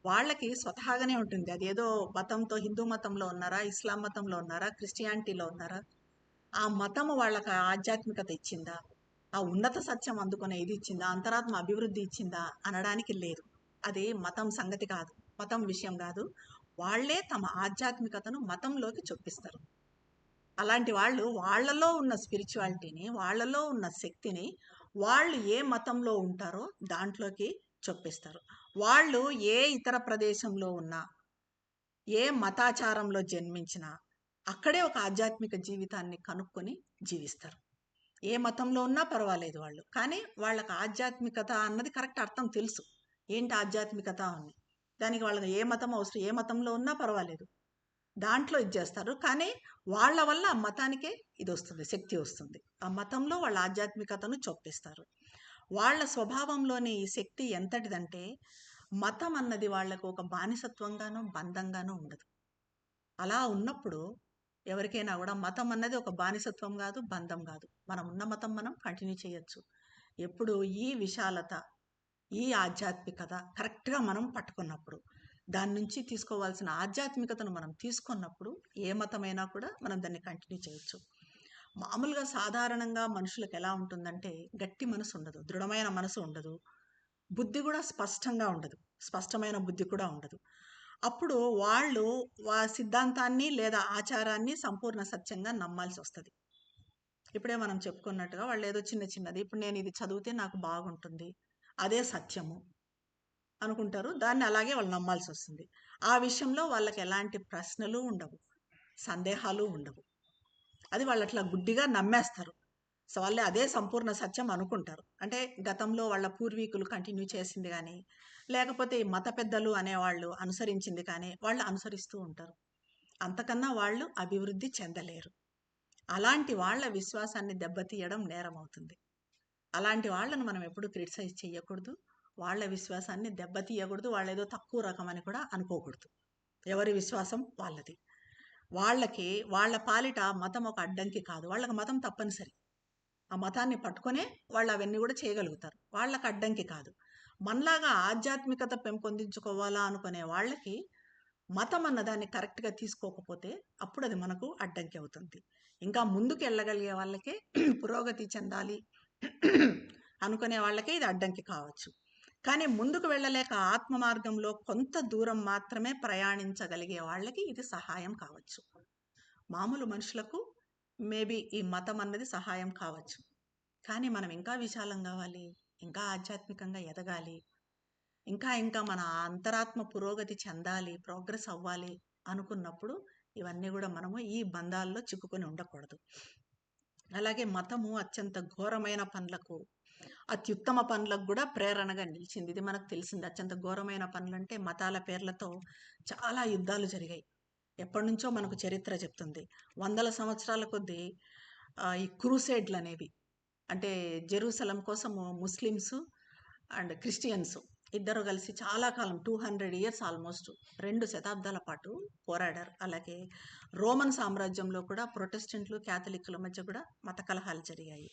వాళ్ళకి స్వతహాగానే ఉంటుంది. అదేదో మతంతో, హిందూ మతంలో ఉన్నారా, ఇస్లాం మతంలో ఉన్నారా, క్రిస్టియానిటీలో ఉన్నారా, ఆ మతము వాళ్ళకి ఆధ్యాత్మికత ఇచ్చిందా, ఆ ఉన్నత సత్యం అందుకునే ఇది ఇచ్చిందా, అంతరాత్మ అభివృద్ధి ఇచ్చిందా అనడానికి లేదు. అది మతం సంగతి కాదు, మతం విషయం కాదు. వాళ్ళే తమ ఆధ్యాత్మికతను మతంలోకి చొప్పిస్తారు. అలాంటి వాళ్ళు వాళ్ళలో ఉన్న స్పిరిచువాలిటీని, వాళ్ళలో ఉన్న శక్తిని వాళ్ళు ఏ మతంలో ఉంటారో దాంట్లోకి చొప్పిస్తారు. వాళ్ళు ఏ ఇతర ప్రదేశంలో ఉన్నా, ఏ మతాచారంలో జన్మించినా అక్కడే ఒక ఆధ్యాత్మిక జీవితాన్ని కనుక్కొని జీవిస్తారు. ఏ మతంలో ఉన్నా పర్వాలేదు వాళ్ళు, కానీ వాళ్ళకి ఆధ్యాత్మికత అన్నది కరెక్ట్ అర్థం తెలుసు. ఏంటి ఆధ్యాత్మికత అని, దానికి వాళ్ళకి ఏ మతం అవసరం, ఏ మతంలో ఉన్నా పర్వాలేదు, దాంట్లో ఇది చేస్తారు. కానీ వాళ్ళ వల్ల ఆ మతానికే ఇది వస్తుంది, శక్తి వస్తుంది. ఆ మతంలో వాళ్ళ ఆధ్యాత్మికతను చొప్పిస్తారు. వాళ్ళ స్వభావంలోని ఈ శక్తి ఎంతటిదంటే, మతం అన్నది వాళ్లకు ఒక బానిసత్వంగానో బంధంగానో ఉండదు. అలా ఉన్నప్పుడు ఎవరికైనా కూడా మతం అన్నది ఒక బానిసత్వం కాదు, బంధం కాదు. మనం ఉన్న మతం మనం కంటిన్యూ చేయొచ్చు. ఎప్పుడు ఈ విశాలత, ఈ ఆధ్యాత్మికత కరెక్ట్గా మనం పట్టుకున్నప్పుడు, దాని నుంచి తీసుకోవాల్సిన ఆధ్యాత్మికతను మనం తీసుకున్నప్పుడు, ఏ మతమైనా కూడా మనం దాన్ని కంటిన్యూ చేయొచ్చు. మామూలుగా సాధారణంగా మనుషులకు ఎలా ఉంటుందంటే, గట్టి మనసు ఉండదు, దృఢమైన మనసు ఉండదు, బుద్ధి కూడా స్పష్టంగా ఉండదు, స్పష్టమైన బుద్ధి కూడా ఉండదు. అప్పుడు వాళ్ళు సిద్ధాంతాన్ని లేదా ఆచారాన్ని సంపూర్ణ సత్యంగా నమ్మాల్సి వస్తుంది. ఇప్పుడే మనం చెప్పుకున్నట్టుగా వాళ్ళు ఏదో చిన్న చిన్నది, ఇప్పుడు నేను ఇది చదివితే నాకు బాగుంటుంది, అదే సత్యము అనుకుంటారు, దాన్ని అలాగే వాళ్ళు నమ్మాల్సి వస్తుంది. ఆ విషయంలో వాళ్ళకి ఎలాంటి ప్రశ్నలు ఉండవు, సందేహాలు ఉండవు. అది వాళ్ళు అట్లా గుడ్డిగా నమ్మేస్తారు. సో వాళ్ళే అదే సంపూర్ణ సత్యం అనుకుంటారు. అంటే గతంలో వాళ్ళ పూర్వీకులు కంటిన్యూ చేసింది కానీ, లేకపోతే ఈ మత పెద్దలు అనేవాళ్ళు అనుసరించింది కానీ వాళ్ళు అనుసరిస్తూ ఉంటారు. అంతకన్నా వాళ్ళు అభివృద్ధి చెందలేరు. అలాంటి వాళ్ళ విశ్వాసాన్ని దెబ్బతీయడం నేరం అవుతుంది. అలాంటి వాళ్ళను మనం ఎప్పుడు క్రిటిసైజ్ చేయకూడదు, వాళ్ళ విశ్వాసాన్ని దెబ్బతీయకూడదు, వాళ్ళు ఏదో తక్కువ రకం అని కూడా అనుకోకూడదు. ఎవరి విశ్వాసం వాళ్ళది. వాళ్ళకి వాళ్ళ పాలిట మతం ఒక అడ్డంకి కాదు, వాళ్ళకి మతం తప్పనిసరి. ఆ మతాన్ని పట్టుకునే వాళ్ళు అవన్నీ కూడా చేయగలుగుతారు, వాళ్ళకి అడ్డంకి కాదు. మనలాగా ఆధ్యాత్మికత పెంపొందించుకోవాలా అనుకునే వాళ్ళకి మతం అన్నదాన్ని కరెక్ట్గా తీసుకోకపోతే అప్పుడు అది మనకు అడ్డంకి అవుతుంది. ఇంకా ముందుకు వెళ్ళగలిగే వాళ్ళకే పురోగతి చెందాలి అనుకునే వాళ్ళకే ఇది అడ్డంకి కావచ్చు. కానీ ముందుకు వెళ్ళలేక ఆత్మ మార్గంలో కొంత దూరం మాత్రమే ప్రయాణించగలిగే వాళ్ళకి ఇది సహాయం కావచ్చు. మామూలు మనుషులకు మేబీ ఈ మతం అన్నది సహాయం కావచ్చు. కానీ మనం ఇంకా విశాలం కావాలి, ఇంకా ఆధ్యాత్మికంగా ఎదగాలి, ఇంకా మన అంతరాత్మ పురోగతి చెందాలి, ప్రోగ్రెస్ అవ్వాలి అనుకున్నప్పుడు ఇవన్నీ కూడా మనము ఈ బంధాల్లో చిక్కుకొని ఉండకూడదు. అలాగే మతము అత్యంత ఘోరమైన పనులకు, అత్యుత్తమ పనులకు కూడా ప్రేరణగా నిలిచింది. ఇది మనకు తెలిసింది. అత్యంత ఘోరమైన పనులు అంటే మతాల పేర్లతో చాలా యుద్ధాలు జరిగాయి. ఎప్పటి నుంచో మనకు చరిత్ర చెప్తుంది. వందల సంవత్సరాల కొద్దీ ఈ క్రూసేడ్లు అనేవి, అంటే జెరూసలం కోసము ముస్లిమ్స్ అండ్ క్రిస్టియన్స్ ఇద్దరు కలిసి చాలా కాలం 200 years ఆల్మోస్ట్ 2 శతాబ్దాల పాటు పోరాడారు. అలాగే రోమన్ సామ్రాజ్యంలో కూడా ప్రొటెస్టెంట్లు క్యాథలిక్ల మధ్య కూడా మత కలహాలు జరిగాయి.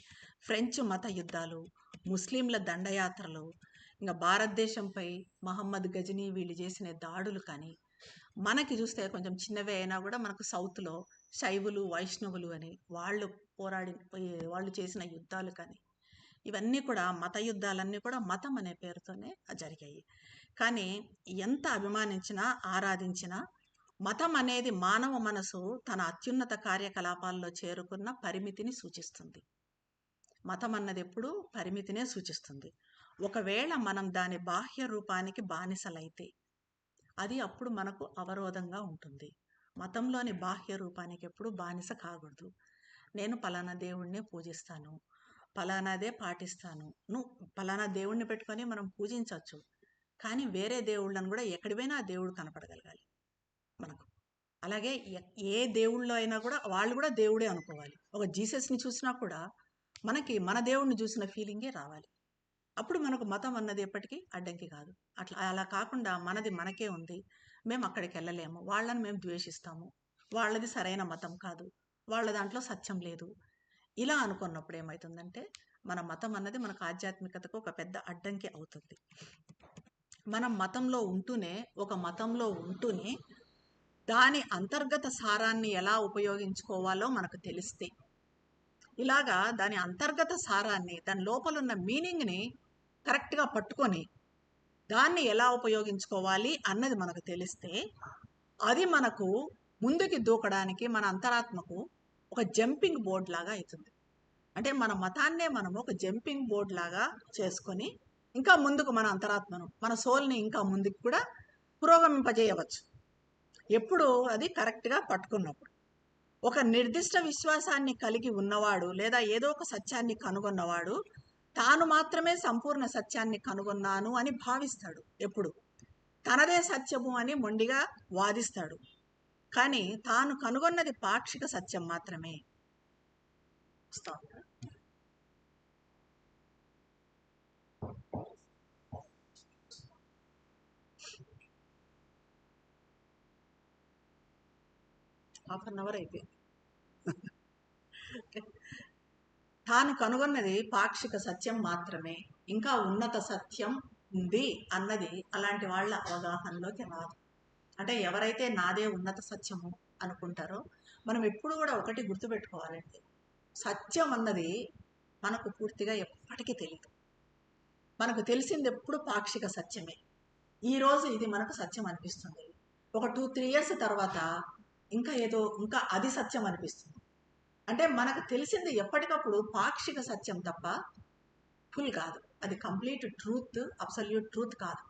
ఫ్రెంచ్ మత యుద్ధాలు, ముస్లింల దండయాత్రలు, ఇంకా భారతదేశంపై మహమ్మద్ గజనీ వీళ్ళు చేసిన దాడులు కానీ, మనకి చూస్తే కొంచెం చిన్నవే అయినా కూడా మనకు సౌత్లో శైవులు వైష్ణవులు అని వాళ్ళు చేసిన యుద్ధాలు కానీ, ఇవన్నీ కూడా మత యుద్ధాలన్నీ కూడా మతం అనే పేరుతోనే జరిగాయి. కానీ ఎంత అభిమానించినా ఆరాధించినా మతం అనేది మానవ మనసు తన అత్యున్నత కార్యకలాపాల్లో చేరుకున్న పరిమితిని సూచిస్తుంది. మతం అన్నది ఎప్పుడూ పరిమితినే సూచిస్తుంది. ఒకవేళ మనం దాని బాహ్య రూపానికి బానిసలైతే అది అప్పుడు మనకు అవరోధంగా ఉంటుంది. మతంలోని బాహ్య రూపానికి ఎప్పుడు బానిస కాకూడదు. నేను పలానా దేవుణ్ణే పూజిస్తాను, పలానాదే పాటిస్తాను. పలానా దేవుణ్ణి పెట్టుకొని మనం పూజించవచ్చు, కానీ వేరే దేవుళ్ళను కూడా ఎక్కడిపోయినా ఆ దేవుడు కనపడగలగాలి మనకు. అలాగే ఏ దేవుళ్ళో అయినా కూడా వాళ్ళు కూడా దేవుడే అనుకోవాలి. ఒక జీసస్ని చూసినా కూడా మనకి మన దేవుణ్ణి చూసిన ఫీలింగే రావాలి. అప్పుడు మనకు మతం అన్నది ఎప్పటికీ అడ్డంకి కాదు. అలా కాకుండా మనది మనకే ఉంది, మేము అక్కడికి వెళ్ళలేము, వాళ్ళని మేము ద్వేషిస్తాము, వాళ్ళది సరైన మతం కాదు, వాళ్ళ దాంట్లో సత్యం లేదు, ఇలా అనుకున్నప్పుడు ఏమవుతుందంటే మన మతం అన్నది మనకు ఆధ్యాత్మికతకు ఒక పెద్ద అడ్డంకి అవుతుంది. మనం ఒక మతంలో ఉంటూనే దాని అంతర్గత సారాన్ని ఎలా ఉపయోగించుకోవాలో మనకు తెలిస్తే, ఇలాగా దాని అంతర్గత సారాన్ని, దాని లోపల ఉన్న మీనింగ్ని కరెక్ట్గా పట్టుకొని దాన్ని ఎలా ఉపయోగించుకోవాలి అన్నది మనకు తెలిస్తే, అది మనకు ముందుకి దూకడానికి మన అంతరాత్మకు ఒక జంపింగ్ బోర్డ్ లాగా అవుతుంది. అంటే మన మతాన్నే మనము ఒక జంపింగ్ బోర్డ్ లాగా చేసుకొని ఇంకా ముందుకు మన అంతరాత్మను, మన సోల్ని ఇంకా ముందుకు కూడా పురోగమింపజేయవచ్చు. ఎప్పుడు అది కరెక్ట్గా పట్టుకున్నప్పుడు. ఒక నిర్దిష్ట విశ్వాసాన్ని కలిగి ఉన్నవాడు లేదా ఏదో ఒక సత్యాన్ని కనుగొన్నవాడు తాను మాత్రమే సంపూర్ణ సత్యాన్ని కనుగొన్నాను అని భావిస్తాడు. ఎప్పుడు తనదే సత్యము అని మొండిగా వాదిస్తాడు. కానీ తాను కనుగొన్నది పాక్షిక సత్యం మాత్రమే. హాఫ్ అన్ అవర్ అయిపోయింది. తాను కనుగొన్నది పాక్షిక సత్యం మాత్రమే, ఇంకా ఉన్నత సత్యం ఉంది అన్నది అలాంటి వాళ్ళ అవగాహనలోకి రాదు. అంటే ఎవరైతే నాదే ఉన్నత సత్యము అనుకుంటారో, మనం ఎప్పుడు కూడా ఒకటి గుర్తుపెట్టుకోవాలంటే, సత్యం అన్నది మనకు పూర్తిగా ఎప్పటికీ తెలియదు. మనకు తెలిసింది ఎప్పుడు పాక్షిక సత్యమే. ఈరోజు ఇది మనకు సత్యం అనిపిస్తుంది, ఒక 2-3 years తర్వాత ఇంకా అది సత్యం అనిపిస్తుంది. అంటే మనకు తెలిసింది ఎప్పటికప్పుడు పాక్షిక సత్యం తప్ప ఫుల్ కాదు, అది కంప్లీట్ ట్రూత్, అబ్సల్యూట్ ట్రూత్ కాదు.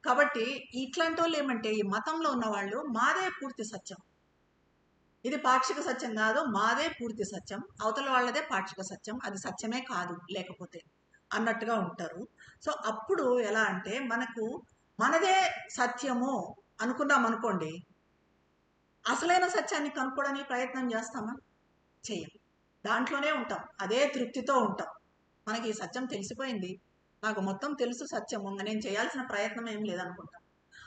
కాబట్టి ఇట్లాంటి వాళ్ళు ఏమంటే, ఈ మతంలో ఉన్న వాళ్ళు మాదే పూర్తి సత్యం, ఇది పాక్షిక సత్యం కాదు, మాదే పూర్తి సత్యం, అవతల వాళ్ళదే పాక్షిక సత్యం, అది సత్యమే కాదు లేకపోతే అన్నట్టుగా ఉంటారు. సో అప్పుడు ఎలా అంటే, మనదే సత్యము అనుకున్నాం అనుకోండి, అసలైన సత్యాన్ని కనుక్కోవడానికి ప్రయత్నం చేస్తామా? చెయ్యం. దాంట్లోనే ఉంటాం, అదే తృప్తితో ఉంటాం. మనకి ఈ సత్యం తెలిసిపోయింది, నాకు మొత్తం తెలుసు సత్యము, నేను చేయాల్సిన ప్రయత్నం ఏం లేదనుకుంటాం.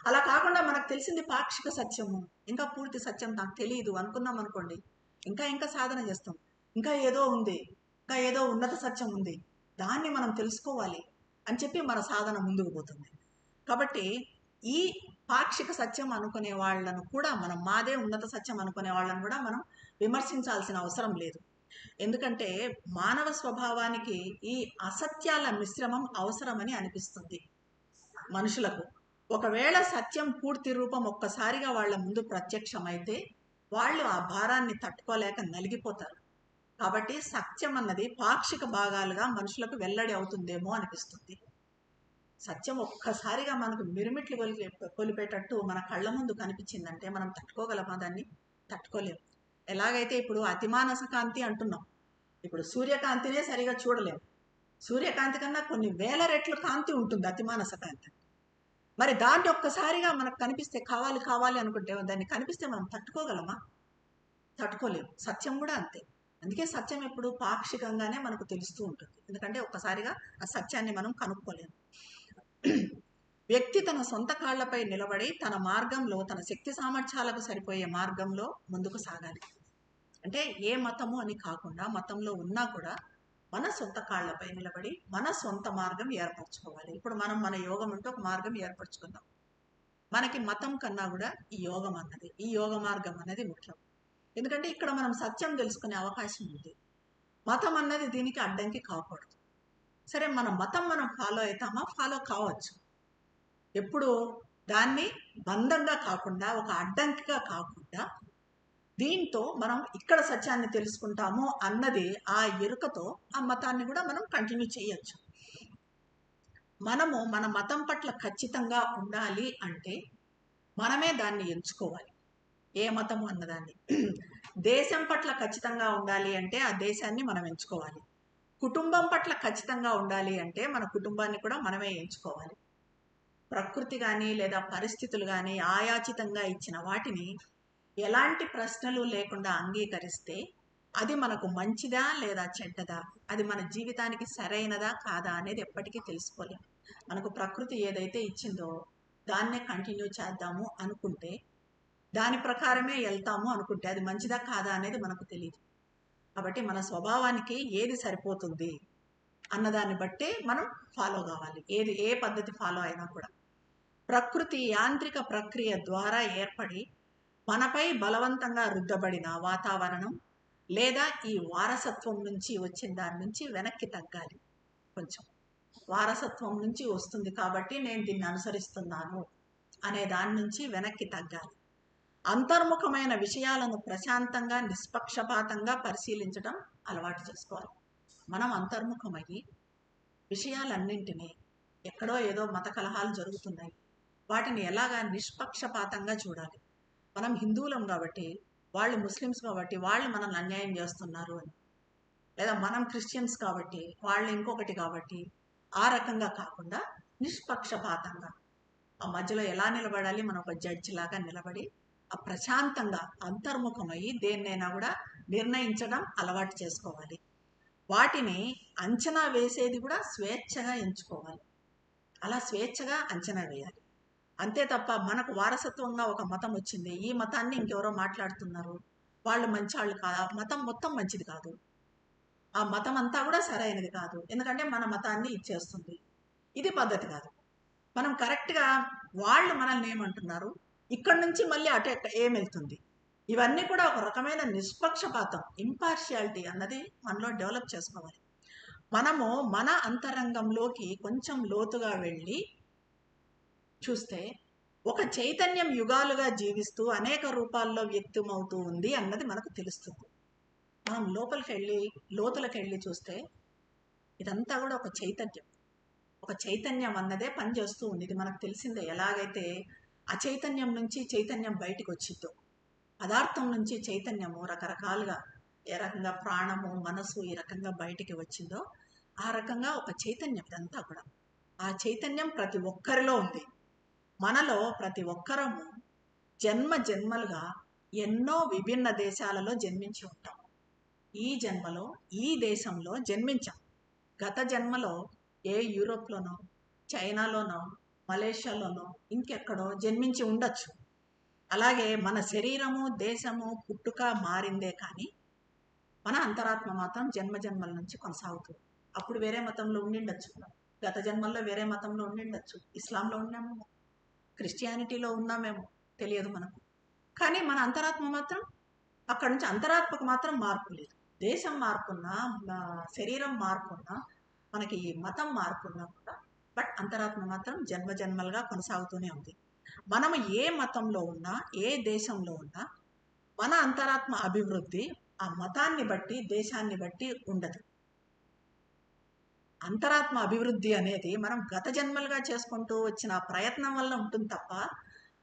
అలా కాకుండా మనకు తెలిసింది పాక్షిక సత్యము, ఇంకా పూర్తి సత్యం నాకు తెలియదు అనుకున్నాం అనుకోండి, ఇంకా సాధన చేస్తాం, ఇంకా ఏదో ఉంది, ఇంకా ఏదో ఉన్నత సత్యం ఉంది, దాన్ని మనం తెలుసుకోవాలి అని చెప్పి మన సాధన ముందుకు పోతుంది. కాబట్టి ఈ పాక్షిక సత్యం అనుకునే వాళ్ళను కూడా మనం, మాదే ఉన్నత సత్యం అనుకునే వాళ్ళను కూడా మనం విమర్శించాల్సిన అవసరం లేదు. ఎందుకంటే మానవ స్వభావానికి ఈ అసత్యాల మిశ్రమం అవసరమని అనిపిస్తుంది. మనుషులకు. ఒకవేళ సత్యం పూర్తి రూపం ఒక్కసారిగా వాళ్ళ ముందు ప్రత్యక్షమైతే వాళ్ళు ఆ భారాన్ని తట్టుకోలేక నలిగిపోతారు. కాబట్టి సత్యం అన్నది పాక్షిక భాగాలుగా మనుషులకు వెల్లడి అవుతుందేమో అనిపిస్తుంది. సత్యం ఒక్కసారిగా మనకు మిరుమిట్లు కొలిపేటట్టు మన కళ్ళ ముందు కనిపించిందంటే మనం తట్టుకోగలమా? దాన్ని తట్టుకోలేము. ఎలాగైతే ఇప్పుడు అతిమానస కాంతి అంటున్నాం, ఇప్పుడు సూర్యకాంతినే సరిగా చూడలేము. సూర్యకాంతి కన్నా కొన్ని వేల రెట్లు కాంతి ఉంటుంది అతిమానస కాంతి. మరి దాన్ని ఒక్కసారిగా మనకు కనిపిస్తే కావాలి కావాలి అనుకుంటే దాన్ని కనిపిస్తే మనం తట్టుకోగలమా? తట్టుకోలేము. సత్యం కూడా అంతే. అందుకే సత్యం ఎప్పుడు పాక్షికంగానే మనకు తెలుస్తూ ఉంటుంది. ఎందుకంటే ఒక్కసారిగా ఆ సత్యాన్ని మనం కనుక్కోలేము. వ్యక్తి తన సొంత కాళ్లపై నిలబడి తన మార్గంలో, తన శక్తి సామర్థ్యాలకు సరిపోయే మార్గంలో ముందుకు సాగాలి. అంటే ఏ మతము అని కాకుండా, మతంలో ఉన్నా కూడా మన సొంత కాళ్లపై నిలబడి మన సొంత మార్గం ఏర్పరచుకోవాలి. ఇప్పుడు మనం మన యోగం అంటూ ఒక మార్గం ఏర్పరచుకుందాం. మనకి మతం కన్నా కూడా ఈ యోగం అన్నది, ఈ యోగ మార్గం అనేది ముఖ్యం. ఎందుకంటే ఇక్కడ మనం సత్యం తెలుసుకునే అవకాశం ఉంది. మతం అన్నది దీనికి అడ్డంకి కాకూడదు. సరే, మన మతం మనం ఫాలో అవుతామా? ఫాలో కావచ్చు. ఎప్పుడు దాన్ని బంధంగా కాకుండా, ఒక అడ్డంకిగా కాకుండా, దీంతో మనం ఇక్కడ సత్యాన్ని తెలుసుకుంటాము అన్నది ఆ ఎరుకతో ఆ మతాన్ని కూడా మనం కంటిన్యూ చేయొచ్చు. మనము మన మతం పట్ల ఖచ్చితంగా ఉండాలి అంటే మనమే దాన్ని ఎంచుకోవాలి. ఏ మతము అన్నదాన్ని. దేశం పట్ల ఖచ్చితంగా ఉండాలి అంటే ఆ దేశాన్ని మనం ఎంచుకోవాలి. కుటుంబం పట్ల ఖచ్చితంగా ఉండాలి అంటే మన కుటుంబాన్ని కూడా మనమే ఎంచుకోవాలి. ప్రకృతి కానీ లేదా పరిస్థితులు కానీ ఆయాచితంగా ఇచ్చిన వాటిని ఎలాంటి ప్రశ్నలు లేకుండా అంగీకరిస్తే అది మనకు మంచిదా లేదా చెడ్డదా, అది మన జీవితానికి సరైనదా కాదా అనేది ఎప్పటికీ తెలుసుకోలేం. మనకు ప్రకృతి ఏదైతే ఇచ్చిందో దాన్నే కంటిన్యూ చేద్దాము అనుకుంటే, దాని ప్రకారమే వెళ్తాము అనుకుంటే అది మంచిదా కాదా అనేది మనకు తెలియదు. కాబట్టి మన స్వభావానికి ఏది సరిపోతుంది అన్నదాన్ని బట్టే మనం ఫాలో కావాలి. ఏ పద్ధతి ఫాలో అయినా కూడా ప్రకృతి యాంత్రిక ప్రక్రియ ద్వారా ఏర్పడి మనపై బలవంతంగా రుద్దబడిన వాతావరణం లేదా ఈ వారసత్వం నుంచి వచ్చిన దాని నుంచి వెనక్కి తగ్గాలి. కొంచెం వారసత్వం నుంచి వస్తుంది కాబట్టి నేను దీన్ని అనుసరిస్తున్నాను అనే దాని నుంచి వెనక్కి తగ్గాలి. అంతర్ముఖమైన విషయాలను ప్రశాంతంగా నిష్పక్షపాతంగా పరిశీలించడం అలవాటు చేసుకోవాలి. మనం అంతర్ముఖమయ్యి విషయాలన్నింటినీ, ఎక్కడో ఏదో మత కలహాలు జరుగుతున్నాయి, వాటిని ఎలాగా నిష్పక్షపాతంగా చూడాలి. మనం హిందువులం కాబట్టి, వాళ్ళు ముస్లిమ్స్ కాబట్టి వాళ్ళు మనల్ని అన్యాయం చేస్తున్నారు అని, లేదా మనం క్రిస్టియన్స్ కాబట్టి వాళ్ళు ఇంకొకటి కాబట్టి, ఆ రకంగా కాకుండా నిష్పక్షపాతంగా ఆ మధ్యలో ఎలా నిలబడాలి, మనం ఒక జడ్జి లాగా నిలబడి ఆ ప్రశాంతంగా అంతర్ముఖమయ్యి దేన్నైనా కూడా నిర్ణయించడం అలవాటు చేసుకోవాలి. వాటిని అంచనా వేసేది కూడా స్వేచ్ఛగా ఎంచుకోవాలి. అలా స్వేచ్ఛగా అంచనా వేయాలి. అంతే తప్ప మనకు వారసత్వంగా ఒక మతం వచ్చింది, ఈ మతాన్ని ఇంకెవరో మాట్లాడుతున్నారు, వాళ్ళు మంచి వాళ్ళు కాదు, ఆ మతం మొత్తం మంచిది కాదు, ఆ మతం అంతా కూడా సరైనది కాదు, ఎందుకంటే మన మతాన్ని ఇచ్చేస్తుంది, ఇది పద్ధతి కాదు. మనం కరెక్ట్గా వాళ్ళు మనల్ని ఏమంటున్నారు, ఇక్కడి నుంచి మళ్ళీ అటు ఏం వెళ్తుంది, ఇవన్నీ కూడా ఒక రకమైన నిష్పక్షపాతం, ఇంపార్షియాలిటీ అన్నది మనలో డెవలప్ చేసుకోవాలి. మనము మన అంతరంగంలోకి కొంచెం లోతుగా వెళ్ళి చూస్తే ఒక చైతన్యం యుగాలుగా జీవిస్తూ అనేక రూపాల్లో వ్యక్తమవుతూ ఉంది అన్నది మనకు తెలుస్తుంది. మనం లోతులకు వెళ్ళి చూస్తే ఇదంతా కూడా ఒక చైతన్యం అన్నదే పనిచేస్తూ ఉంది. ఇది మనకు తెలిసిందే. ఎలాగైతే ఆ చైతన్యం నుంచి చైతన్యం బయటికి వచ్చిందో, పదార్థం నుంచి చైతన్యము రకరకాలుగా ఏ రకంగా ప్రాణము, మనసు ఈ రకంగా బయటికి వచ్చిందో, ఆ రకంగా ఒక చైతన్యం ఇదంతా కూడా. ఆ చైతన్యం ప్రతి ఒక్కరిలో ఉంది. మనలో ప్రతి ఒక్కరము జన్మలుగా ఎన్నో విభిన్న దేశాలలో జన్మించి ఉంటాం. ఈ జన్మలో ఈ దేశంలో జన్మించాం. గత జన్మలో ఏ యూరోప్లోనో, చైనాలోనో, మలేషియాలోనో, ఇంకెక్కడో జన్మించి ఉండొచ్చు. అలాగే మన శరీరము, దేశము, పుట్టుక మారిందే కానీ మన అంతరాత్మ మాత్రం జన్మల నుంచి కొనసాగుతుంది. అప్పుడు వేరే మతంలో ఉండిండొచ్చు, గత జన్మల్లో వేరే మతంలో ఉండిండొచ్చు, ఇస్లాంలో ఉన్నామేమో, క్రిస్టియానిటీలో ఉన్నామేమో, తెలియదు మనకు. కానీ మన అంతరాత్మ మాత్రం అక్కడి నుంచి, అంతరాత్మకు మాత్రం మార్పు లేదు. దేశం మార్పున్నా, శరీరం మార్పున్నా, మనకి మతం మార్పున్నా కూడా, బట్ అంతరాత్మ మాత్రం జన్మ జన్మలుగా కొనసాగుతూనే ఉంది. మనము ఏ మతంలో ఉన్నా, ఏ దేశంలో ఉన్నా, మన అంతరాత్మ అభివృద్ధి ఆ మతాన్ని బట్టి, దేశాన్ని బట్టి ఉండదు. అంతరాత్మ అభివృద్ధి అనేది మనం గత జన్మలుగా చేసుకుంటూ వచ్చిన ప్రయత్నం వల్ల ఉంటుంది తప్ప,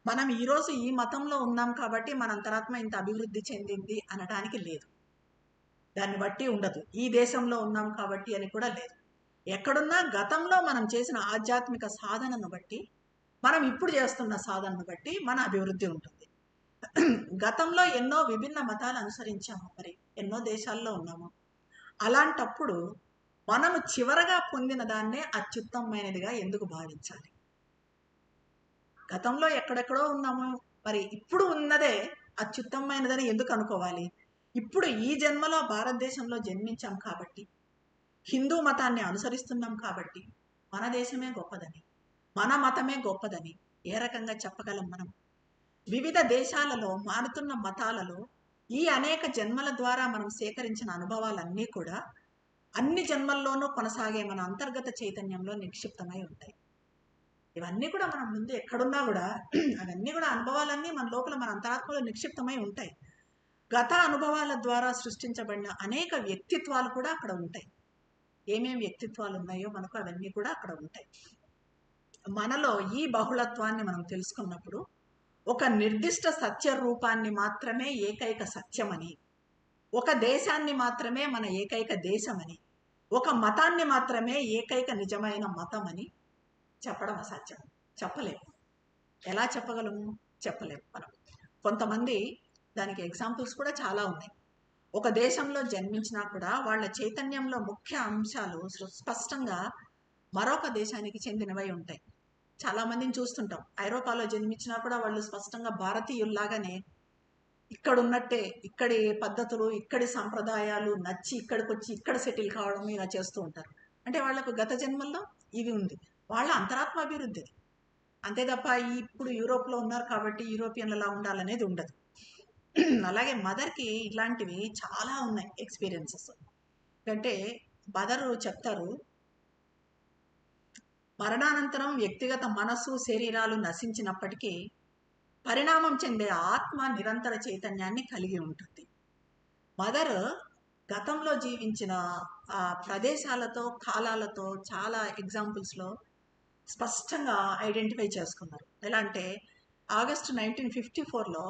మనం ఈరోజు ఈ మతంలో ఉన్నాం కాబట్టి మన అంతరాత్మ ఇంత అభివృద్ధి చెందింది అనడానికి లేదు. దాన్ని బట్టి ఉండదు. ఈ దేశంలో ఉన్నాం కాబట్టి అని కూడా లేదు. ఎక్కడున్నా గతంలో మనం చేసిన ఆధ్యాత్మిక సాధనను బట్టి, మనం ఇప్పుడు చేస్తున్న సాధనను బట్టి మన అభివృద్ధి ఉంటుంది. గతంలో ఎన్నో విభిన్న మతాలు అనుసరించాము, మరి ఎన్నో దేశాల్లో ఉన్నాము. అలాంటప్పుడు మనము చివరగా పొందిన దాన్నే అత్యుత్తమైనదిగా ఎందుకు భావించాలి? గతంలో ఎక్కడెక్కడో ఉన్నాము, మరి ఇప్పుడు ఉన్నదే అత్యుత్తమైనదని ఎందుకు అనుకోవాలి? ఇప్పుడు ఈ జన్మలో భారతదేశంలో జన్మించాం కాబట్టి, హిందూ మతాన్ని అనుసరిస్తున్నాం కాబట్టి మన దేశమే గొప్పదని, మన మతమే గొప్పదని ఏ రకంగా చెప్పగలం మనం? వివిధ దేశాలలో మారుతున్న మతాలలో ఈ అనేక జన్మల ద్వారా మనం సేకరించిన అనుభవాలన్నీ కూడా అన్ని జన్మల్లోనూ కొనసాగే మన అంతర్గత చైతన్యంలో నిక్షిప్తమై ఉంటాయి. ఇవన్నీ కూడా మనం ముందు ఎక్కడున్నా కూడా అవన్నీ కూడా అనుభవాలన్నీ మన లోపల, మన అంతరాత్మలో నిక్షిప్తమై ఉంటాయి. గత అనుభవాల ద్వారా సృష్టించబడిన అనేక వ్యక్తిత్వాలు కూడా అక్కడ ఉంటాయి. ఏమేమి వ్యక్తిత్వాలు ఉన్నాయో మనకు అవన్నీ కూడా అక్కడ ఉంటాయి. మనలో ఈ బహుళత్వాన్ని మనం తెలుసుకున్నప్పుడు ఒక నిర్దిష్ట సత్య రూపాన్ని మాత్రమే ఏకైక సత్యమని, ఒక దేశాన్ని మాత్రమే మన ఏకైక దేశమని, ఒక మతాన్ని మాత్రమే ఏకైక నిజమైన మతం అని చెప్పడం అసాధ్యం. చెప్పలేము. ఎలా చెప్పగలము? చెప్పలేము మనం. కొంతమంది, దానికి ఎగ్జాంపుల్స్ కూడా చాలా ఉన్నాయి. ఒక దేశంలో జన్మించినా కూడా వాళ్ళ చైతన్యంలో ముఖ్య అంశాలు స్పష్టంగా మరొక దేశానికి చెందినవై ఉంటాయి. చాలా మందిని చూస్తుంటాం, ఐరోపాలో జన్మించినా కూడా వాళ్ళు స్పష్టంగా భారతీయుల్లాగానే ఇక్కడ ఉన్నట్టే, ఇక్కడి పద్ధతులు, ఇక్కడి సంప్రదాయాలు నచ్చి ఇక్కడికి వచ్చి ఇక్కడ సెటిల్ కావడం ఇలా చేస్తూ ఉంటారు. అంటే వాళ్లకు గత జన్మల్లో ఇవి ఉంది, వాళ్ళ అంతరాత్మ అభివృద్ధి. అంతే తప్ప ఇప్పుడు యూరోప్లో ఉన్నారు కాబట్టి యూరోపియన్లలా ఉండాలనేది ఉండదు. అలాగే మదర్కి ఇలాంటివి చాలా ఉన్నాయి ఎక్స్పీరియన్సెస్. అంటే మదరు చెప్తారు, మరణానంతరం వ్యక్తిగత మనసు, శరీరాలు నశించినప్పటికీ పరిణామం చెందే ఆత్మ నిరంతర చైతన్యాన్ని కలిగి ఉంటుంది. మదర్ గతంలో జీవించిన ప్రదేశాలతో, కాలాలతో చాలా ఎగ్జాంపుల్స్లో స్పష్టంగా ఐడెంటిఫై చేసుకున్నారు. ఎలా అంటే ఆగస్టు 1954లో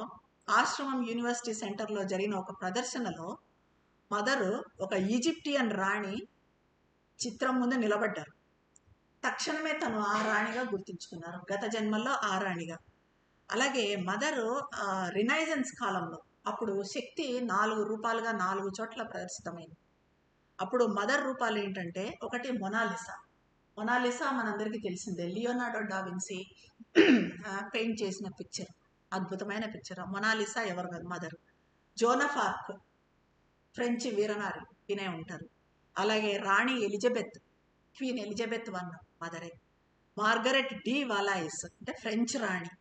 ఆశ్రమం యూనివర్సిటీ సెంటర్లో జరిగిన ఒక ప్రదర్శనలో మదరు ఒక ఈజిప్టియన్ రాణి చిత్రం ముందు నిలబడ్డారు. తక్షణమే తను ఆ రాణిగా గుర్తించుకున్నారు, గత జన్మల్లో ఆ రాణిగా. అలాగే మదరు రినైజెన్స్ కాలంలో, అప్పుడు శక్తి 4 రూపాలుగా 4 చోట్ల ప్రదర్శితమైంది. అప్పుడు మదర్ రూపాలు ఏంటంటే, ఒకటి మొనాలిసా. మొనాలిసా మనందరికీ తెలిసిందే, లియోనార్డో డా విన్సీ పెయింట్ చేసిన పిక్చర్, అద్భుతమైన పిక్చర్. మొనాలిసా ఎవరు కాదు, mother. Joan of Arc, French వీరనారి, వినే ఉంటారు. అలాగే రాణి ఎలిజబెత్, క్వీన్ ఎలిజబెత్ I మదరే. మార్గరెట్ డి వాలాయిస్ అంటే ఫ్రెంచ్ రాణి,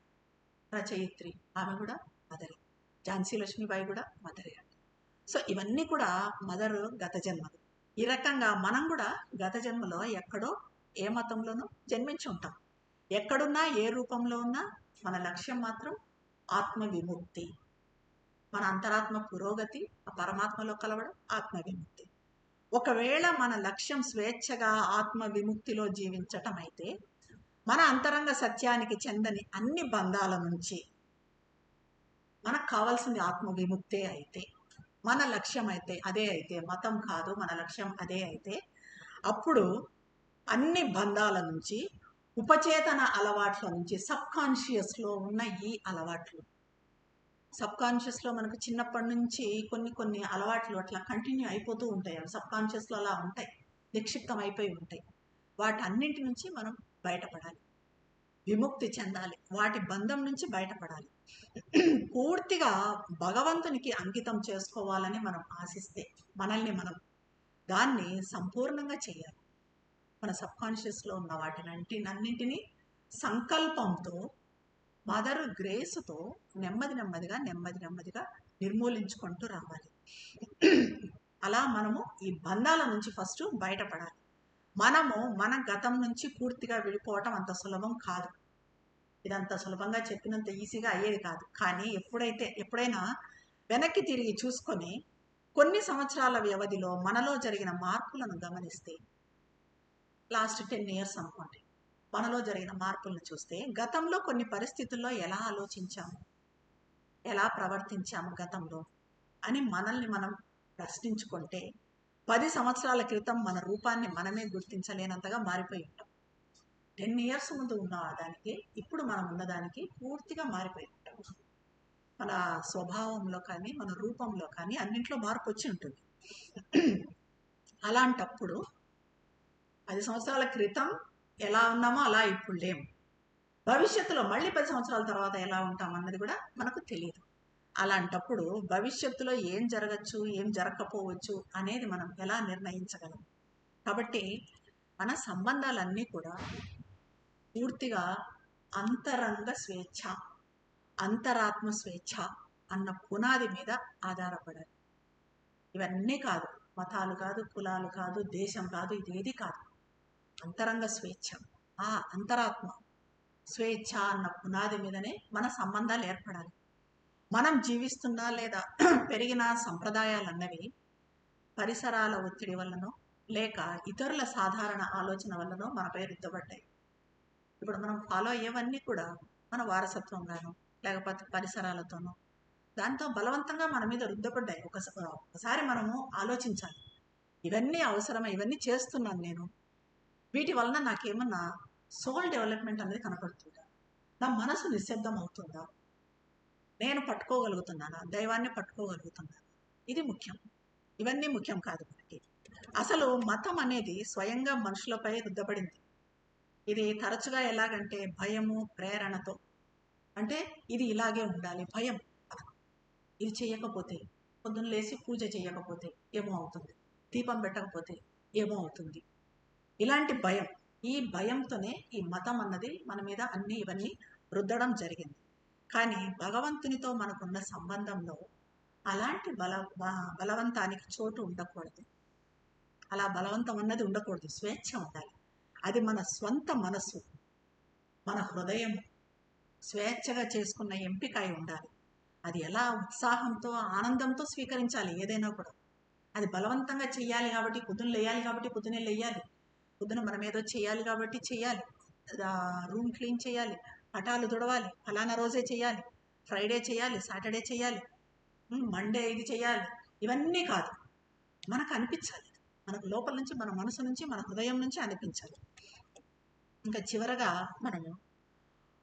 రచయిత్రి, ఆమె కూడా మదరే. ఝాన్సీ లక్ష్మీబాయి కూడా మదరే. సో ఇవన్నీ కూడా మదర్ గత జన్మలు. ఈ రకంగా మనం కూడా గత జన్మలో ఎక్కడో ఏ మతంలోనూ జన్మించి ఉంటాం. ఎక్కడున్నా, ఏ రూపంలో ఉన్నా మన లక్ష్యం మాత్రం ఆత్మ విముక్తి, మన అంతరాత్మ పురోగతి, ఆ పరమాత్మలో కలవడం, ఆత్మ విముక్తి. ఒకవేళ మన లక్ష్యం స్వేచ్ఛగా ఆత్మ విముక్తిలో జీవించటం అయితే, మన అంతరంగ సత్యానికి చెందని అన్ని బంధాల నుంచి మనకు కావాల్సింది ఆత్మ విముక్తే అయితే, మన లక్ష్యం అయితే అదే అయితే, మతం కాదు, మన లక్ష్యం అదే అయితే, అప్పుడు అన్ని బంధాల నుంచి, ఉపచేతన అలవాట్ల నుంచి, సబ్కాన్షియస్లో ఉన్న ఈ అలవాట్లు, సబ్కాన్షియస్లో మనకు చిన్నప్పటి నుంచి కొన్ని అలవాట్లు అట్లా కంటిన్యూ అయిపోతూ ఉంటాయి. అవి సబ్కాన్షియస్లో అలా ఉంటాయి, నిక్షిప్తం అయిపోయి ఉంటాయి. వాటన్నింటి నుంచి మనం బయటపడాలి, విముక్తి చెందాలి, వాటి బంధం నుంచి బయటపడాలి. పూర్తిగా భగవంతునికి అంకితం చేసుకోవాలని మనం ఆశిస్తే, మనల్ని మనం దాన్ని సంపూర్ణంగా చేయాలి. మన సబ్కాన్షియస్లో ఉన్న వాటినన్నింటినీ సంకల్పంతో, మదర్ గ్రేస్తో నెమ్మదిగా నిర్మూలించుకుంటూ రావాలి. అలా మనము ఈ బంధాల నుంచి ఫస్ట్ బయటపడాలి. మనము మన గతం నుంచి పూర్తిగా విడిపోవటం అంత సులభం కాదు. ఇదంత సులభంగా చెప్పినంత ఈజీగా అయ్యేది కాదు. కానీ ఎప్పుడైనా వెనక్కి తిరిగి చూసుకొని కొన్ని సంవత్సరాల వ్యవధిలో మనలో జరిగిన మార్పులను గమనిస్తే, లాస్ట్ 10 ఇయర్స్ అనుకోండి, మనలో జరిగిన మార్పులను చూస్తే గతంలో కొన్ని పరిస్థితుల్లో ఎలా ఆలోచించాము, ఎలా ప్రవర్తించాము గతంలో అని మనల్ని మనం ప్రశ్నించుకుంటే 10 సంవత్సరాల క్రితం మన రూపాన్ని మనమే గుర్తించలేనంతగా మారిపోయి ఉంటాం. 10 ఇయర్స్ ముందు ఉన్న దానికి ఇప్పుడు మనం ఉన్నదానికి పూర్తిగా మారిపోయి ఉంటాం. మన స్వభావంలో కానీ మన రూపంలో కానీ అన్నింట్లో మార్పు వచ్చి ఉంటుంది. అలాంటప్పుడు 10 సంవత్సరాల క్రితం ఎలా ఉన్నామో అలా ఇప్పుడు లేము. భవిష్యత్తులో మళ్ళీ 10 సంవత్సరాల తర్వాత ఎలా ఉంటాం అన్నది కూడా మనకు తెలియదు. అలాంటప్పుడు భవిష్యత్తులో ఏం జరగచ్చు, ఏం జరగకపోవచ్చు అనేది మనం ఎలా నిర్ణయించగలం? కాబట్టి మన సంబంధాలన్నీ కూడా పూర్తిగా అంతరంగ స్వేచ్ఛ, అంతరాత్మ స్వేచ్ఛ అన్న పునాది మీద ఆధారపడాలి. ఇవన్నీ కాదు, మతాలు కాదు, కులాలు కాదు, దేశం కాదు, ఇదేది కాదు. అంతరంగ స్వేచ్ఛ, ఆ అంతరాత్మ స్వేచ్ఛ అన్న పునాది మీదనే మన సంబంధాలు ఏర్పడాలి. మనం జీవిస్తున్న లేదా పెరిగిన సంప్రదాయాలు అన్నవి పరిసరాల ఒత్తిడి వల్లనో లేక ఇతరుల సాధారణ ఆలోచన వల్లనో మనపై రుద్దబడ్డాయి. ఇప్పుడు మనం ఫాలో అయ్యేవన్నీ కూడా మన వారసత్వంగానో లేకపోతే పరిసరాలతోనో దాంతో బలవంతంగా మన మీద రుద్దబడ్డాయి. ఒకసారి మనము ఆలోచించాలి, ఇవన్నీ అవసరమా, ఇవన్నీ చేస్తున్నాను నేను, వీటి వలన నాకేమన్నా సోల్ డెవలప్మెంట్ అనేది కనపడుతుందా, నా మనసు నిశ్శబ్దం అవుతుందా, నేను పట్టుకోగలుగుతున్నానా, దైవాన్ని పట్టుకోగలుగుతున్నానా? ఇది ముఖ్యం. ఇవన్నీ ముఖ్యం కాదు మనకి. అసలు మతం అనేది స్వయంగా మనుషులపై రుద్దబడింది. ఇది తరచుగా ఎలాగంటే భయము ప్రేరణతో, అంటే ఇది ఇలాగే ఉండాలి, భయం, ఇది చేయకపోతే, పొద్దున్న లేచి పూజ చేయకపోతే ఏమో అవుతుంది, దీపం పెట్టకపోతే ఏమో అవుతుంది, ఇలాంటి భయం, ఈ భయంతోనే ఈ మతం అన్నది మన మీద ఇవన్నీ రుద్దడం జరిగింది. కానీ భగవంతునితో మనకున్న సంబంధంలో అలాంటి బలవంతానికి చోటు ఉండకూడదు. అలా బలవంతం అన్నది ఉండకూడదు, స్వేచ్ఛ ఉండాలి. అది మన స్వంత మనసు, మన హృదయం స్వేచ్ఛగా చేసుకున్న ఎంపిక అయి ఉండాలి. అది ఎలా ఉత్సాహంతో ఆనందంతో స్వీకరించాలి ఏదైనా కూడా. అది బలవంతంగా చెయ్యాలి కాబట్టి, పొద్దున్న లేయాలి కాబట్టి పొద్దునే లేయాలి, పొద్దున మనం ఏదో చేయాలి కాబట్టి చేయాలి, రూమ్ క్లీన్ చేయాలి, పటాలు తుడవాలి, ఫలానా రోజే చేయాలి, ఫ్రైడే చేయాలి, సాటర్డే చేయాలి, మండే ఇది చేయాలి, ఇవన్నీ కాదు. మనకు అనిపించాలి, మనకు లోపల నుంచి, మన మనసు నుంచి, మన హృదయం నుంచి అనిపించాలి. ఇంకా చివరగా మనము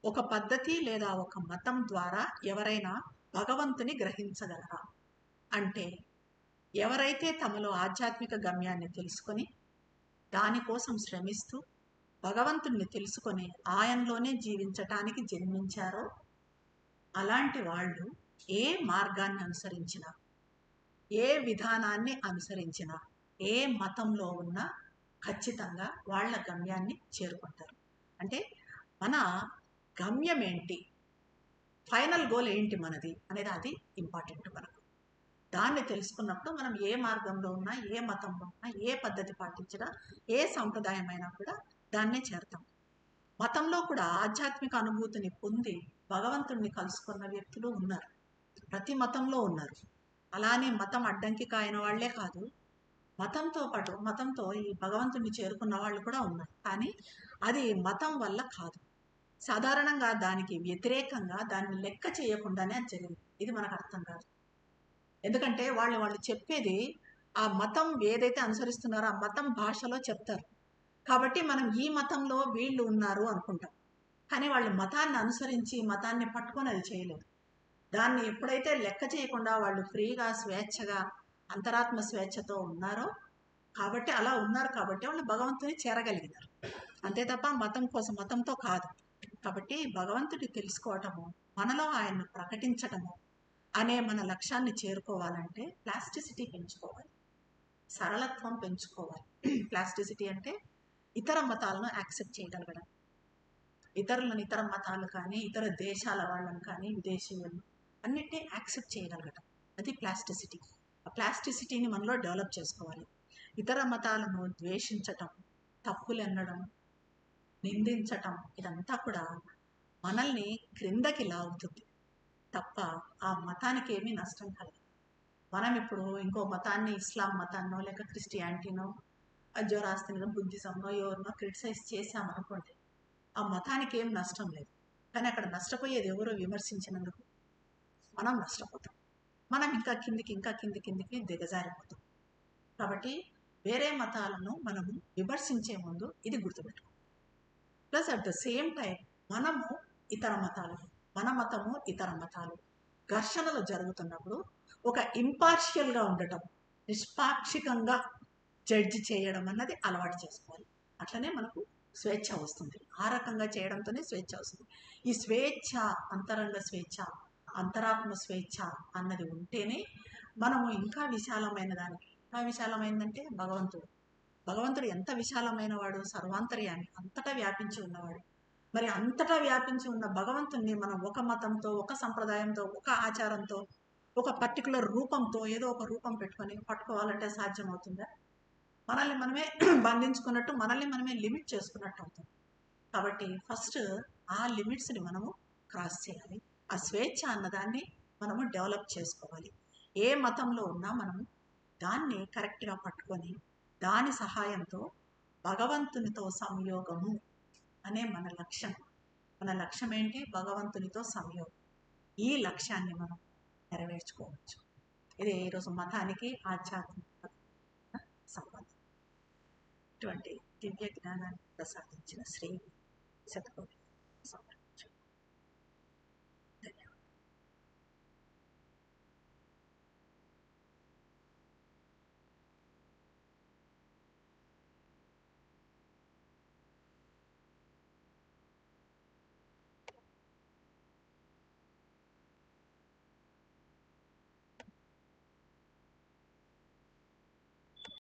ఒక పద్ధతి లేదా ఒక మతం ద్వారా ఎవరైనా భగవంతుని గ్రహించగలరా అంటే, ఎవరైతే తమలో ఆధ్యాత్మిక గమ్యాన్ని తెలుసుకొని దానికోసం శ్రమిస్తూ భగవంతుణ్ణి తెలుసుకొని ఆయనలోనే జీవించటానికి జన్మించారో అలాంటి వాళ్ళు ఏ మార్గాన్ని అనుసరించినా, ఏ విధానాన్ని అనుసరించినా, ఏ మతంలో ఉన్నా ఖచ్చితంగా వాళ్ళ గమ్యాన్ని చేరుకుంటారు. అంటే మన గమ్యం ఏంటి, ఫైనల్ గోల్ ఏంటి మనది అనేది అది ఇంపార్టెంట్ మనకు. దాన్ని తెలుసుకున్నప్పుడు మనం ఏ మార్గంలో ఉన్నా, ఏ మతంలో ఉన్నా, ఏ పద్ధతి పాటించినా, ఏ సంప్రదాయం అయినా కూడా దాన్నే చేరతాం. మతంలో కూడా ఆధ్యాత్మిక అనుభూతిని పొంది భగవంతుడిని కలుసుకున్న వ్యక్తులు ఉన్నారు, ప్రతి మతంలో ఉన్నారు. అలానే మతం అడ్డంకి కాయన వాళ్లే కాదు, మతంతో పాటు మతంతో ఈ భగవంతుడిని చేరుకున్న వాళ్ళు కూడా ఉన్నారు. కానీ అది మతం వల్ల కాదు, సాధారణంగా దానికి వ్యతిరేకంగా, దాన్ని లెక్క చేయకుండానే అది జరిగింది. ఇది మనకు అర్థం కాదు. ఎందుకంటే వాళ్ళు చెప్పేది ఆ మతం ఏదైతే అనుసరిస్తున్నారో ఆ మతం భాషలో చెప్తారు కాబట్టి మనం ఈ మతంలో వీళ్ళు ఉన్నారు అనుకుంటాం. కానీ వాళ్ళు మతాన్ని అనుసరించి మతాన్ని పట్టుకొని అది చేయలేదు. దాన్ని ఎప్పుడైతే లెక్క చేయకుండా వాళ్ళు ఫ్రీగా స్వేచ్ఛగా అంతరాత్మ స్వేచ్ఛతో ఉన్నారో కాబట్టి, అలా ఉన్నారు కాబట్టి వాళ్ళు భగవంతుని చేరగలిగినారు. అంతే తప్ప మతం కోసం, మతంతో కాదు. కాబట్టి భగవంతుడిని తెలుసుకోవటము, మనలో ఆయన్ను ప్రకటించటము అనే మన లక్ష్యాన్ని చేరుకోవాలంటే ప్లాస్టిసిటీ పెంచుకోవాలి, సరళత్వం పెంచుకోవాలి. ప్లాస్టిసిటీ అంటే ఇతర మతాలను యాక్సెప్ట్ చేయగలగడం, ఇతరులను, ఇతర మతాలు కానీ ఇతర దేశాల వాళ్ళని కానీ విదేశీయులను అన్నిటినీ యాక్సెప్ట్ చేయగలగడం, అది ప్లాస్టిసిటీ. ఆ ప్లాస్టిసిటీని మనలో డెవలప్ చేసుకోవాలి. ఇతర మతాలను ద్వేషించటం, తప్పులు ఎన్నడం, నిందించటం ఇదంతా కూడా మనల్ని క్రిందకి లాగుతుంది తప్ప ఆ మతానికి ఏమీ నష్టం కలగదు. మనం ఇప్పుడు ఇంకో మతాన్ని, ఇస్లాం మతాన్నో లేక క్రిస్టియానిటీనో జొరాస్ట్రియనో బుద్ధిజంనో ఎవరినో క్రిటిసైజ్ చేశామనుకోండి, ఆ మతానికి ఏం నష్టం లేదు. కానీ అక్కడ నష్టపోయేది ఎవరో విమర్శించినందుకు మనం నష్టపోతాం. మనం ఇంకా కిందికి దిగజారిపోతాం. కాబట్టి వేరే మతాలను మనము విమర్శించే ముందు ఇది గుర్తుపెట్టుకోవాలి. Plus at the same time మనము ఇతర మతాలు, మన మతము ఇతర మతాలు ఘర్షణలు జరుగుతున్నప్పుడు ఒక ఇంపార్షియల్గా ఉండటం, నిష్పాక్షికంగా జడ్జి చేయడం అన్నది అలవాటు చేసుకోవాలి. అట్లనే మనకు స్వేచ్ఛ వస్తుంది. ఆ రకంగా చేయడంతోనే స్వేచ్ఛ వస్తుంది. ఈ స్వేచ్ఛ, అంతరంగ స్వేచ్ఛ, అంతరాత్మ స్వేచ్ఛ అన్నది ఉంటేనే మనము ఇంకా విశాలమైన దానికి, ఇంకా విశాలమైందంటే భగవంతుడు ఎంత విశాలమైన వాడు, సర్వాంతర్యామి, అంతటా వ్యాపించి ఉన్నవాడు. మరి అంతటా వ్యాపించి ఉన్న భగవంతుణ్ణి మనం ఒక మతంతో, ఒక సంప్రదాయంతో, ఒక ఆచారంతో, ఒక పర్టికులర్ రూపంతో, ఏదో ఒక రూపం పెట్టుకొని పట్టుకోవాలంటే సాధ్యమవుతుందా? మనల్ని మనమే బంధించుకున్నట్టు, మనల్ని మనమే లిమిట్ చేసుకున్నట్టు అవుతుంది. కాబట్టి ఫస్ట్ ఆ లిమిట్స్ని మనము క్రాస్ చేయాలి. ఆ స్వేచ్ఛ అన్నదాన్ని మనము డెవలప్ చేసుకోవాలి. ఏ మతంలో ఉన్నా మనము దాన్ని కరెక్ట్గా పట్టుకొని దాని సహాయంతో భగవంతునితో సంయోగము అనే మన లక్ష్యం. మన లక్ష్యం ఏంటి? భగవంతునితో సంయోగం. ఈ లక్ష్యాన్ని మనం నెరవేర్చుకోవచ్చు. ఇది ఈరోజు మతానికి ఆధ్యాత్మిక సంబంధం. ఇటువంటి దివ్య జ్ఞానాన్ని ప్రసాదించిన శ్రీ శతకోటి